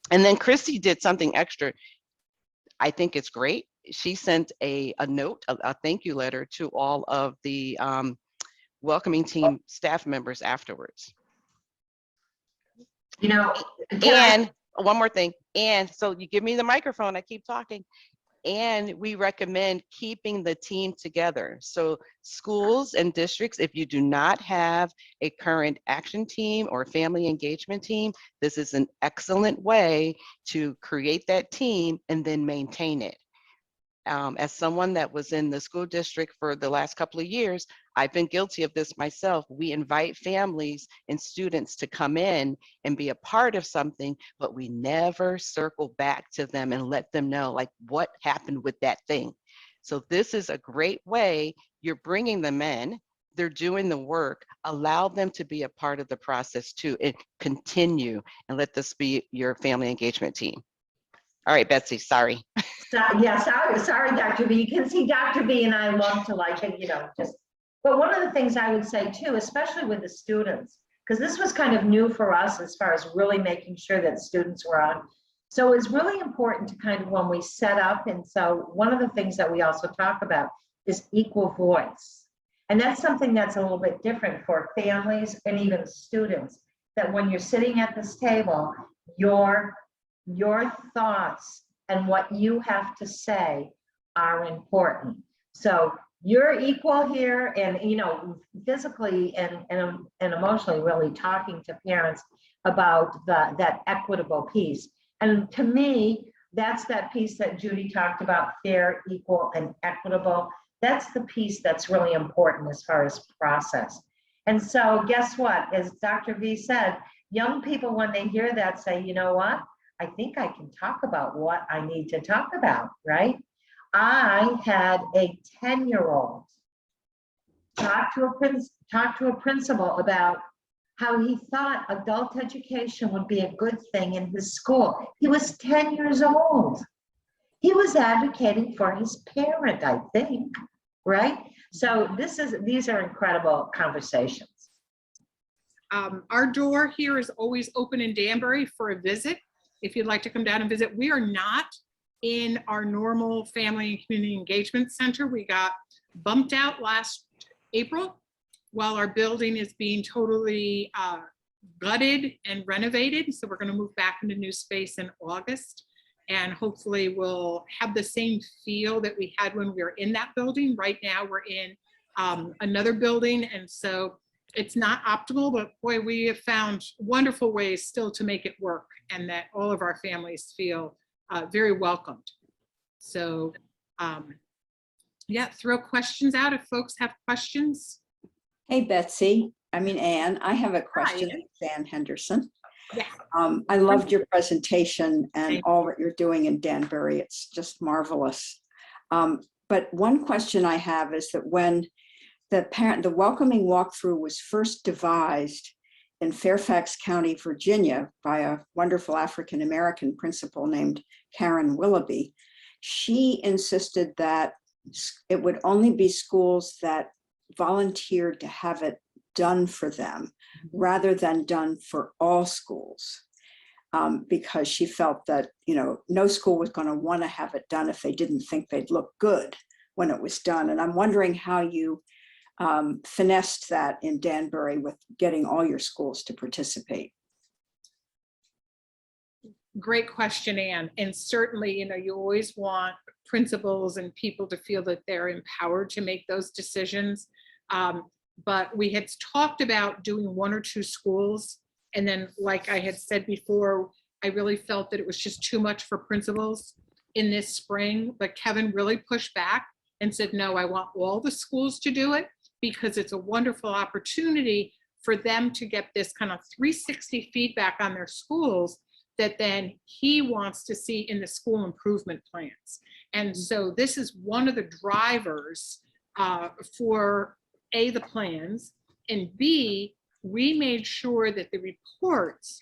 And then Christy did something extra. I think it's great. She sent a note, a thank you letter to all of the welcoming team staff members afterwards. You know, and one more thing. And so you give me the microphone, I keep talking. And we recommend keeping the team together. So schools and districts, if you do not have a current action team or family engagement team, this is an excellent way to create that team and then maintain it. As someone that was in the school district for the last couple of years, I've been guilty of this myself. We invite families and students to come in and be a part of something, but we never circle back to them and let them know like what happened with that thing. So this is a great way. You're bringing them in, they're doing the work, allow them to be a part of the process too, and continue, and let this be your family engagement team. All right, Betsy, sorry. Yeah, sorry, Dr. B. You can see Dr. B and I love to like, just, but one of the things I would say too, especially with the students, because this was kind of new for us as far as really making sure that students were on. So it's really important to kind of when we set up, and so one of the things that we also talk about is equal voice. And that's something that's a little bit different for families and even students, that when you're sitting at this table, your thoughts and what you have to say are important. So you're equal here, and physically and emotionally really talking to parents about that equitable piece. And to me, that's that piece that Judy talked about, fair, equal, and equitable. That's the piece that's really important as far as process. And so guess what, as Dr. V said, young people, when they hear that, say, you know what, I think I can talk about what I need to talk about, right? I had a 10-year-old talk to a principal about how he thought adult education would be a good thing in his school. He was 10 years old. He was advocating for his parent, I think, right? So these are incredible conversations. Our door here is always open in Danbury for a visit. If you'd like to come down and visit, we are not in our normal family and community engagement center. We got bumped out last April while our building is being totally gutted and renovated. So we're going to move back into new space in August, and hopefully we'll have the same feel that we had when we were in that building. Right now we're in another building, and so it's not optimal, but boy, we have found wonderful ways still to make it work, and that all of our families feel very welcomed. So yeah, throw questions out if folks have questions. Hey, Betsy, Ann, I have a question. It's Ann Henderson. Yeah. I loved your presentation and all that you're doing in Danbury. It's just marvelous. But one question I have is that when the welcoming walkthrough was first devised in Fairfax County, Virginia, by a wonderful African-American principal named Karen Willoughby, she insisted that it would only be schools that volunteered to have it done for them rather than done for all schools, because she felt that no school was going to want to have it done if they didn't think they'd look good when it was done. And I'm wondering how you finessed that in Danbury with getting all your schools to participate. Great question, Ann. And certainly, you always want principals and people to feel that they're empowered to make those decisions. But we had talked about doing 1 or 2 schools. And then, like I had said before, I really felt that it was just too much for principals in this spring. But Kevin really pushed back and said, no, I want all the schools to do it, because it's a wonderful opportunity for them to get this kind of 360 feedback on their schools that then he wants to see in the school improvement plans. And so this is one of the drivers for A, the plans, and B, we made sure that the reports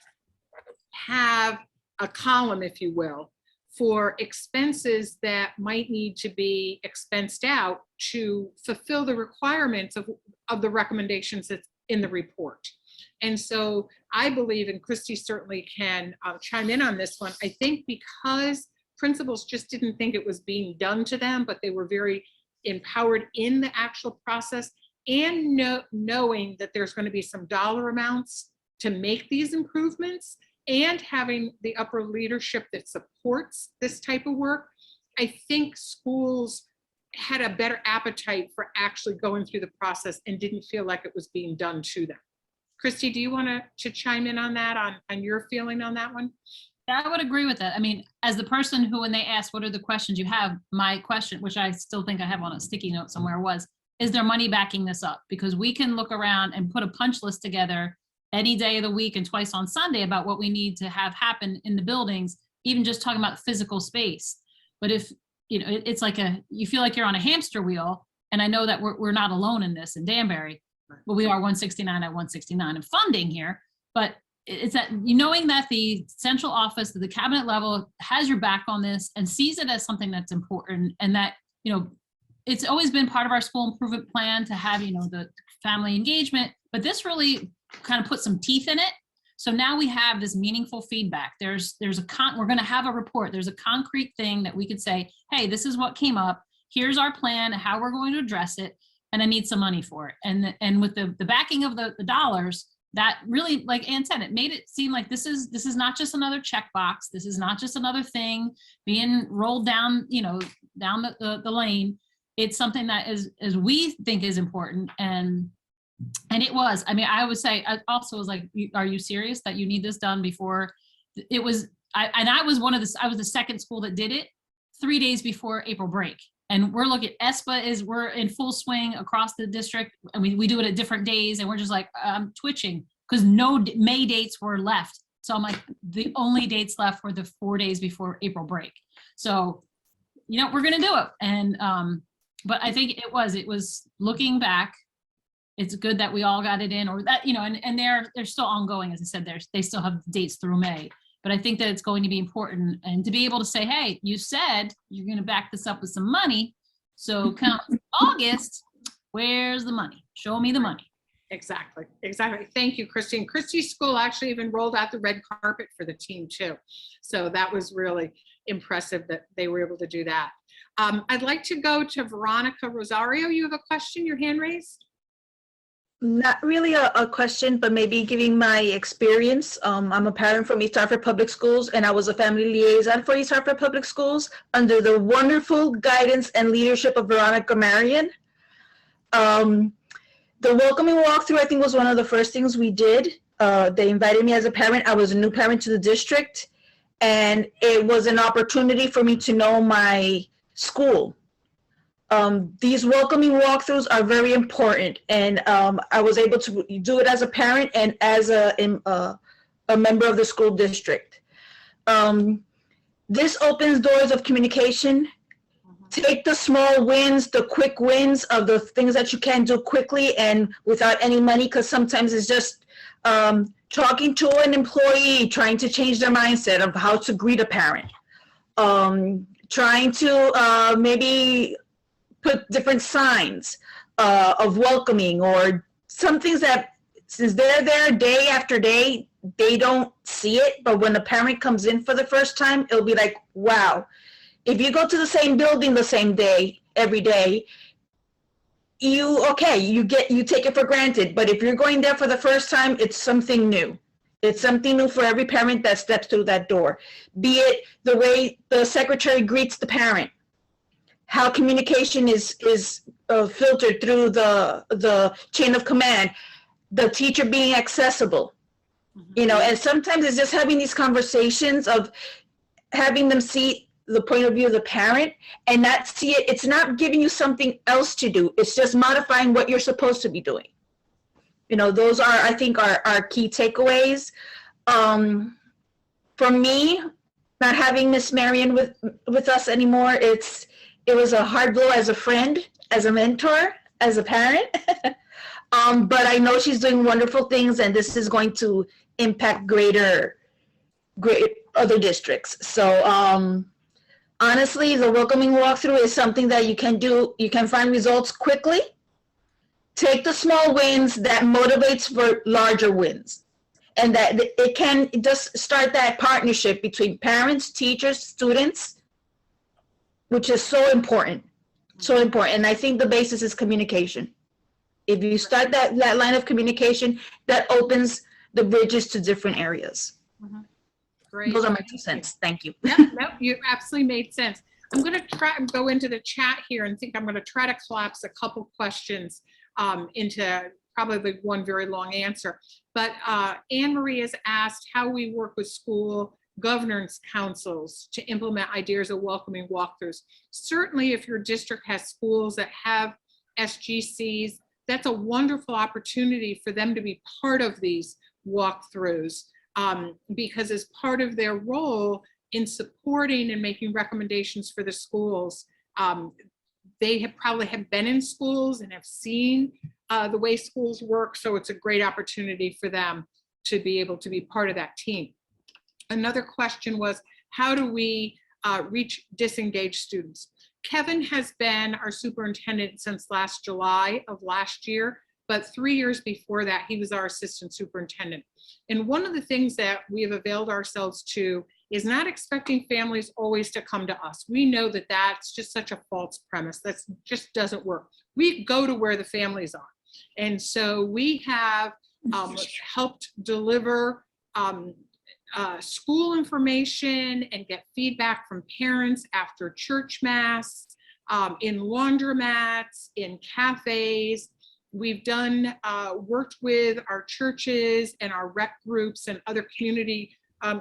have a column, if you will, for expenses that might need to be expensed out to fulfill the requirements of the recommendations that's in the report. And so I believe, and Christy certainly can chime in on this one, I think because principals just didn't think it was being done to them, but they were very empowered in the actual process, and knowing that there's going to be some dollar amounts to make these improvements, and having the upper leadership that supports this type of work, I think schools had a better appetite for actually going through the process and didn't feel like it was being done to them. Christy, do you want to chime in on that, on your feeling on that one? I would agree with that. I mean, as the person who, when they asked, what are the questions you have, my question, which I still think I have on a sticky note somewhere, was, is there money backing this up? Because we can look around and put a punch list together any day of the week and twice on Sunday about what we need to have happen in the buildings, even just talking about physical space. But if, you know, it's like you feel like you're on a hamster wheel, and I know that we're not alone in this in Danbury, but we are 169 at 169 in funding here. But it's that knowing that the central office, the cabinet level, has your back on this and sees it as something that's important, and that, you know, it's always been part of our school improvement plan to have, you know, the family engagement, but this really kind of put some teeth in it. So now we have this meaningful feedback. We're going to have a report. There's a concrete thing that we could say, hey, this is what came up. Here's our plan, how we're going to address it, and I need some money for it. And with the backing of the dollars, that really, like Ann said, it made it seem like this is not just another checkbox. This is not just another thing being rolled down, you know, down the lane. It's something that is we think is important, and it was. I mean, I would say, I also was like, are you serious that you need this done before it was? I was I was the second school that did it 3 days before April break, and we're looking. We're in full swing across the district, and we do it at different days, and we're just like, I'm twitching because no May dates were left. So I'm like, the only dates left were the 4 days before April break. So, you know, we're gonna do it, and but I think it was looking back, it's good that we all got it in, or that, you know, and they're still ongoing. As I said, they still have dates through May, but I think that it's going to be important, and to be able to say, hey, you said you're going to back this up with some money. So come August, where's the money? Show me the money. Exactly. Thank you, Christy. And Christy's school actually even rolled out the red carpet for the team too. So that was really impressive that they were able to do that. I'd like to go to Veronica Rosario. You have a question, your hand raised? Not really a question, but maybe giving my experience. I'm a parent from East Hartford Public Schools, and I was a family liaison for East Hartford Public Schools under the wonderful guidance and leadership of Veronica Marion. The welcoming walkthrough, I think, was one of the first things we did. They invited me as a parent. I was a new parent to the district, and it was an opportunity for me to know my school. These welcoming walkthroughs are very important, and I was able to do it as a parent and as a member of the school district. This opens doors of communication. Take the small wins, the quick wins of the things that you can do quickly and without any money, because sometimes it's just talking to an employee, trying to change their mindset of how to greet a parent, trying to maybe put different signs of welcoming, or some things that, since they're there day after day, they don't see it. But when the parent comes in for the first time, it'll be like, wow. If you go to the same building the same day, every day, you take it for granted. But if you're going there for the first time, it's something new. It's something new for every parent that steps through that door. Be it the way the secretary greets the parent, how communication is filtered through the chain of command, the teacher being accessible, you know, and sometimes it's just having these conversations of having them see the point of view of the parent and not see it. It's not giving you something else to do. It's just modifying what you're supposed to be doing. You know, those are, I think, our key takeaways. For me, not having Miss Marion with us anymore, it was a hard blow as a friend, as a mentor, as a parent. But I know she's doing wonderful things, and this is going to impact great other districts. So honestly, the welcoming walkthrough is something that you can do. You can find results quickly. Take the small wins that motivates for larger wins. And that it can just start that partnership between parents, teachers, students, which is so important, so important. And I think the basis is communication. If you start that line of communication, that opens the bridges to different areas. Great. Those are my 2 cents. Thank you. No, you absolutely made sense. I'm going to try and go into the chat here and think I'm going to try to collapse a couple questions into probably one very long answer. But Anne Marie has asked how we work with school governance councils to implement ideas of welcoming walkthroughs. Certainly, if your district has schools that have SGCs, that's a wonderful opportunity for them to be part of these walkthroughs, because as part of their role in supporting and making recommendations for the schools, they have probably been in schools and have seen the way schools work. So it's a great opportunity for them to be able to be part of that team. Another question was, how do we reach disengaged students? Kevin has been our superintendent since last July of last year, but 3 years before that, he was our assistant superintendent. And one of the things that we have availed ourselves to is not expecting families always to come to us. We know that that's just such a false premise. That just doesn't work. We go to where the families are. And so we have helped deliver school information and get feedback from parents after church mass, in laundromats, in cafes. We've done worked with our churches and our rec groups and other community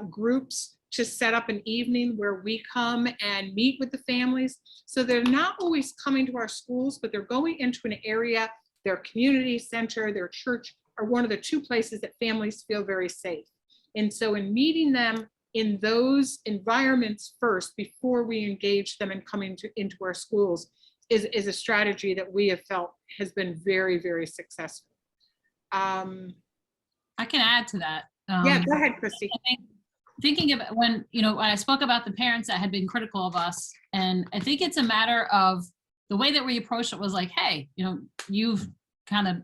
groups to set up an evening where we come and meet with the families. So they're not always coming to our schools, but they're going into an area, their community center, their church are one of the two places that families feel very safe. And so in meeting them in those environments first, before we engage them in coming into our schools, is a strategy that we have felt has been very, very successful. I can add to that. Yeah, go ahead, Christy. I think thinking about when I spoke about the parents that had been critical of us, and I think it's a matter of the way that we approached it was like, hey, you've kind of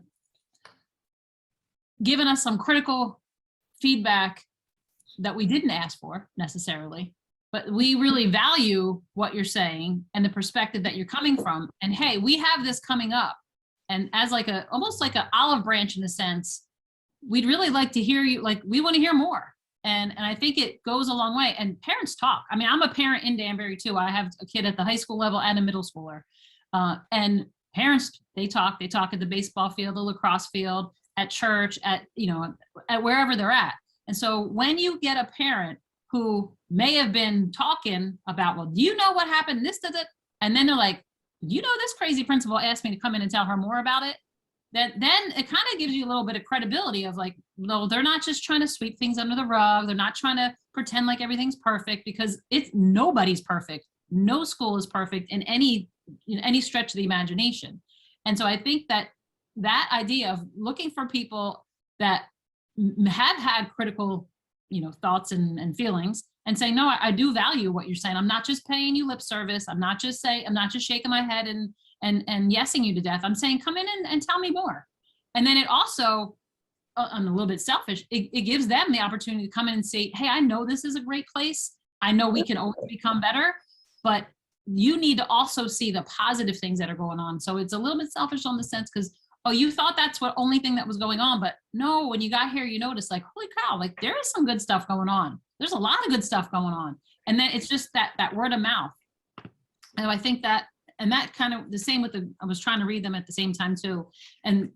given us some critical feedback that we didn't ask for necessarily, but we really value what you're saying and the perspective that you're coming from. And hey, we have this coming up. And as like almost like an olive branch in a sense, we'd really like to hear you, like we want to hear more. And I think it goes a long way. And parents talk. I mean, I'm a parent in Danbury too. I have a kid at the high school level and a middle schooler. And parents, they talk at the baseball field, the lacrosse field, at church, at wherever they're at. And so when you get a parent who may have been talking about, well, do you know what happened? This does it. And then they're like, this crazy principal asked me to come in and tell her more about it. Then it kind of gives you a little bit of credibility of like, no, they're not just trying to sweep things under the rug. They're not trying to pretend like everything's perfect, because nobody's perfect. No school is perfect in any stretch of the imagination. And so I think that idea of looking for people that have had critical, thoughts and feelings, and saying, no, I do value what you're saying. I'm not just paying you lip service. I'm not just shaking my head and yesing you to death. I'm saying, come in and tell me more. And then it also, I'm a little bit selfish, it gives them the opportunity to come in and say, hey, I know this is a great place. I know we can always become better, but you need to also see the positive things that are going on. So it's a little bit selfish on the sense, because, oh, you thought that's the only thing that was going on, but no, when you got here, you noticed like, holy cow, like there is some good stuff going on. There's a lot of good stuff going on. And then it's just that word of mouth. And I think that kind of the same with I was trying to read them at the same time too. And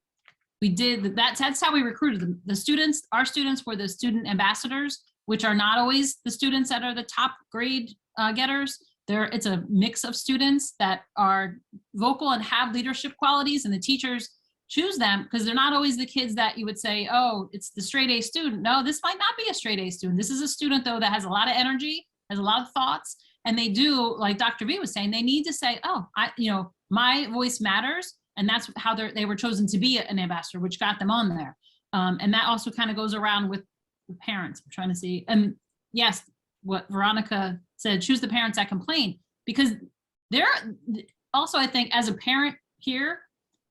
we did that's how we recruited them. The students, our students were the student ambassadors, which are not always the students that are the top grade getters. It's a mix of students that are vocal and have leadership qualities, and the teachers choose them because they're not always the kids that you would say, oh, it's the straight A student. No, this might not be a straight A student. This is a student though that has a lot of energy, has a lot of thoughts, and they do, like Dr. V was saying, they need to say, oh, my voice matters, and that's how they were chosen to be an ambassador, which got them on there. And that also kind of goes around with the parents. I'm trying to see, and yes, what Veronica said, choose the parents that complain, because they're also, I think, as a parent here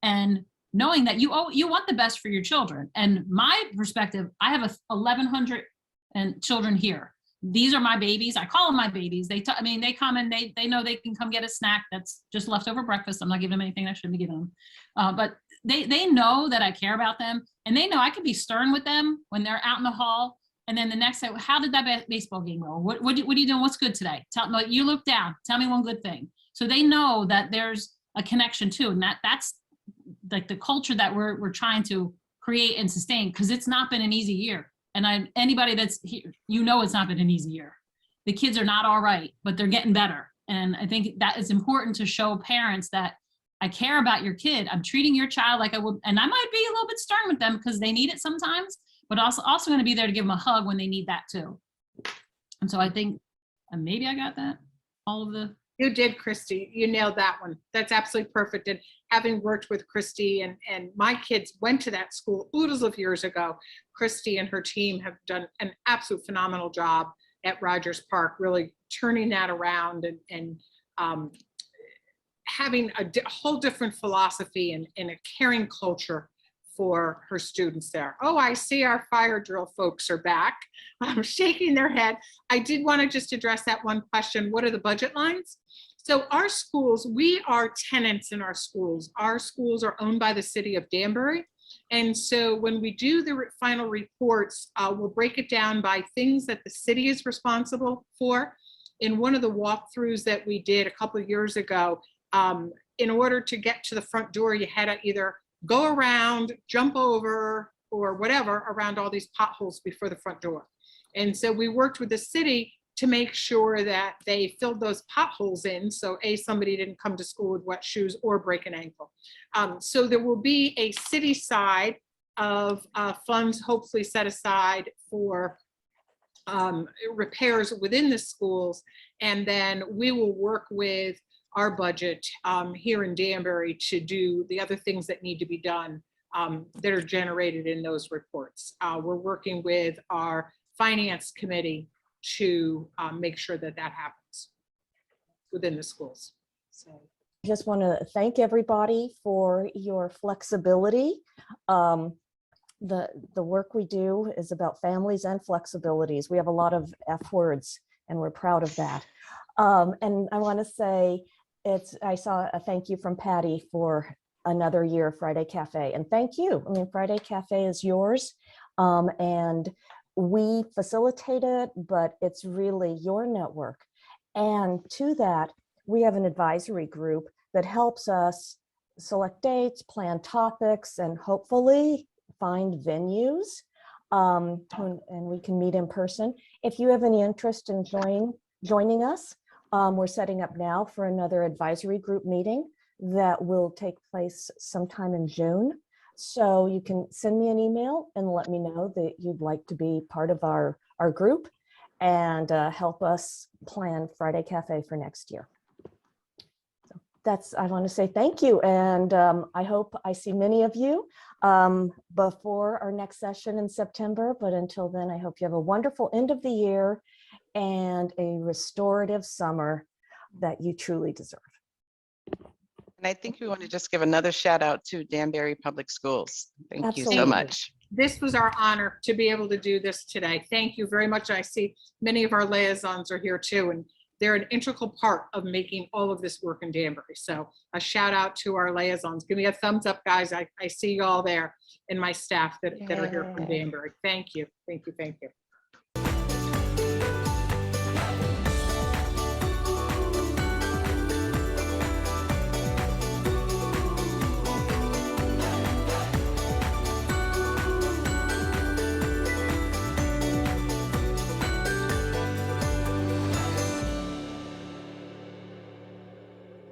and knowing that you want the best for your children. And my perspective, I have 1,100 children here. These are my babies. I call them my babies. They come and they know they can come get a snack that's just leftover breakfast. I'm not giving them anything I shouldn't be giving them. But they know that I care about them, and they know I can be stern with them when they're out in the hall. And then the next day, how did that baseball game go? What are you doing? What's good today? You look down, tell me one good thing. So they know that there's a connection too. And that's like the culture that we're trying to create and sustain, because it's not been an easy year. And anybody that's here, it's not been an easy year. The kids are not all right, but they're getting better. And I think that is important to show parents that I care about your kid. I'm treating your child like I would, and I might be a little bit stern with them because they need it sometimes, but also going to be there to give them a hug when they need that too. And so I think, and maybe I got that, all of the. You did, Christy. You nailed that one. That's absolutely perfect. And having worked with Christy and my kids went to that school oodles of years ago, Christy and her team have done an absolute phenomenal job at Rogers Park, really turning that around and having a whole different philosophy and a caring culture for her students there. Oh, I see our fire drill folks are back. Shaking their head. I did want to just address that one question. What are the budget lines? So our schools, we are tenants in our schools. Our schools are owned by the city of Danbury. And so when we do the final reports, we'll break it down by things that the city is responsible for. In one of the walkthroughs that we did a couple of years ago, in order to get to the front door, you had to either go around, jump over, or whatever around all these potholes before the front door. And so we worked with the city to make sure that they filled those potholes in. So somebody didn't come to school with wet shoes or break an ankle. So there will be a city side of funds hopefully set aside for repairs within the schools. And then we will work with our budget here in Danbury to do the other things that need to be done that are generated in those reports. We're working with our finance committee to make sure that happens within the schools. So I just want to thank everybody for your flexibility. The work we do is about families and flexibilities. We have a lot of F words and we're proud of that. And I want to say I saw a thank you from Patty for another year of Friday Cafe, and thank you. I mean, Friday Cafe is yours. And we facilitate it, but it's really your network. And to that, we have an advisory group that helps us select dates, plan topics, and hopefully find venues. And we can meet in person. If you have any interest in joining us, we're setting up now for another advisory group meeting that will take place sometime in June. So you can send me an email and let me know that you'd like to be part of our group and help us plan Friday Cafe for next year. So I want to say thank you. And I hope I see many of you before our next session in September. But until then, I hope you have a wonderful end of the year and a restorative summer that you truly deserve. And I think we want to just give another shout out to Danbury Public Schools. Thank you so Absolutely. much. this was our honor to be able to do this today. Thank you very much. I see many of our liaisons are here too, and they're an integral part of making all of this work in Danbury. So a shout out to our liaisons. Give me a thumbs up, guys. I see you all there and my staff that are here from Danbury. Thank you. Thank you. Thank you.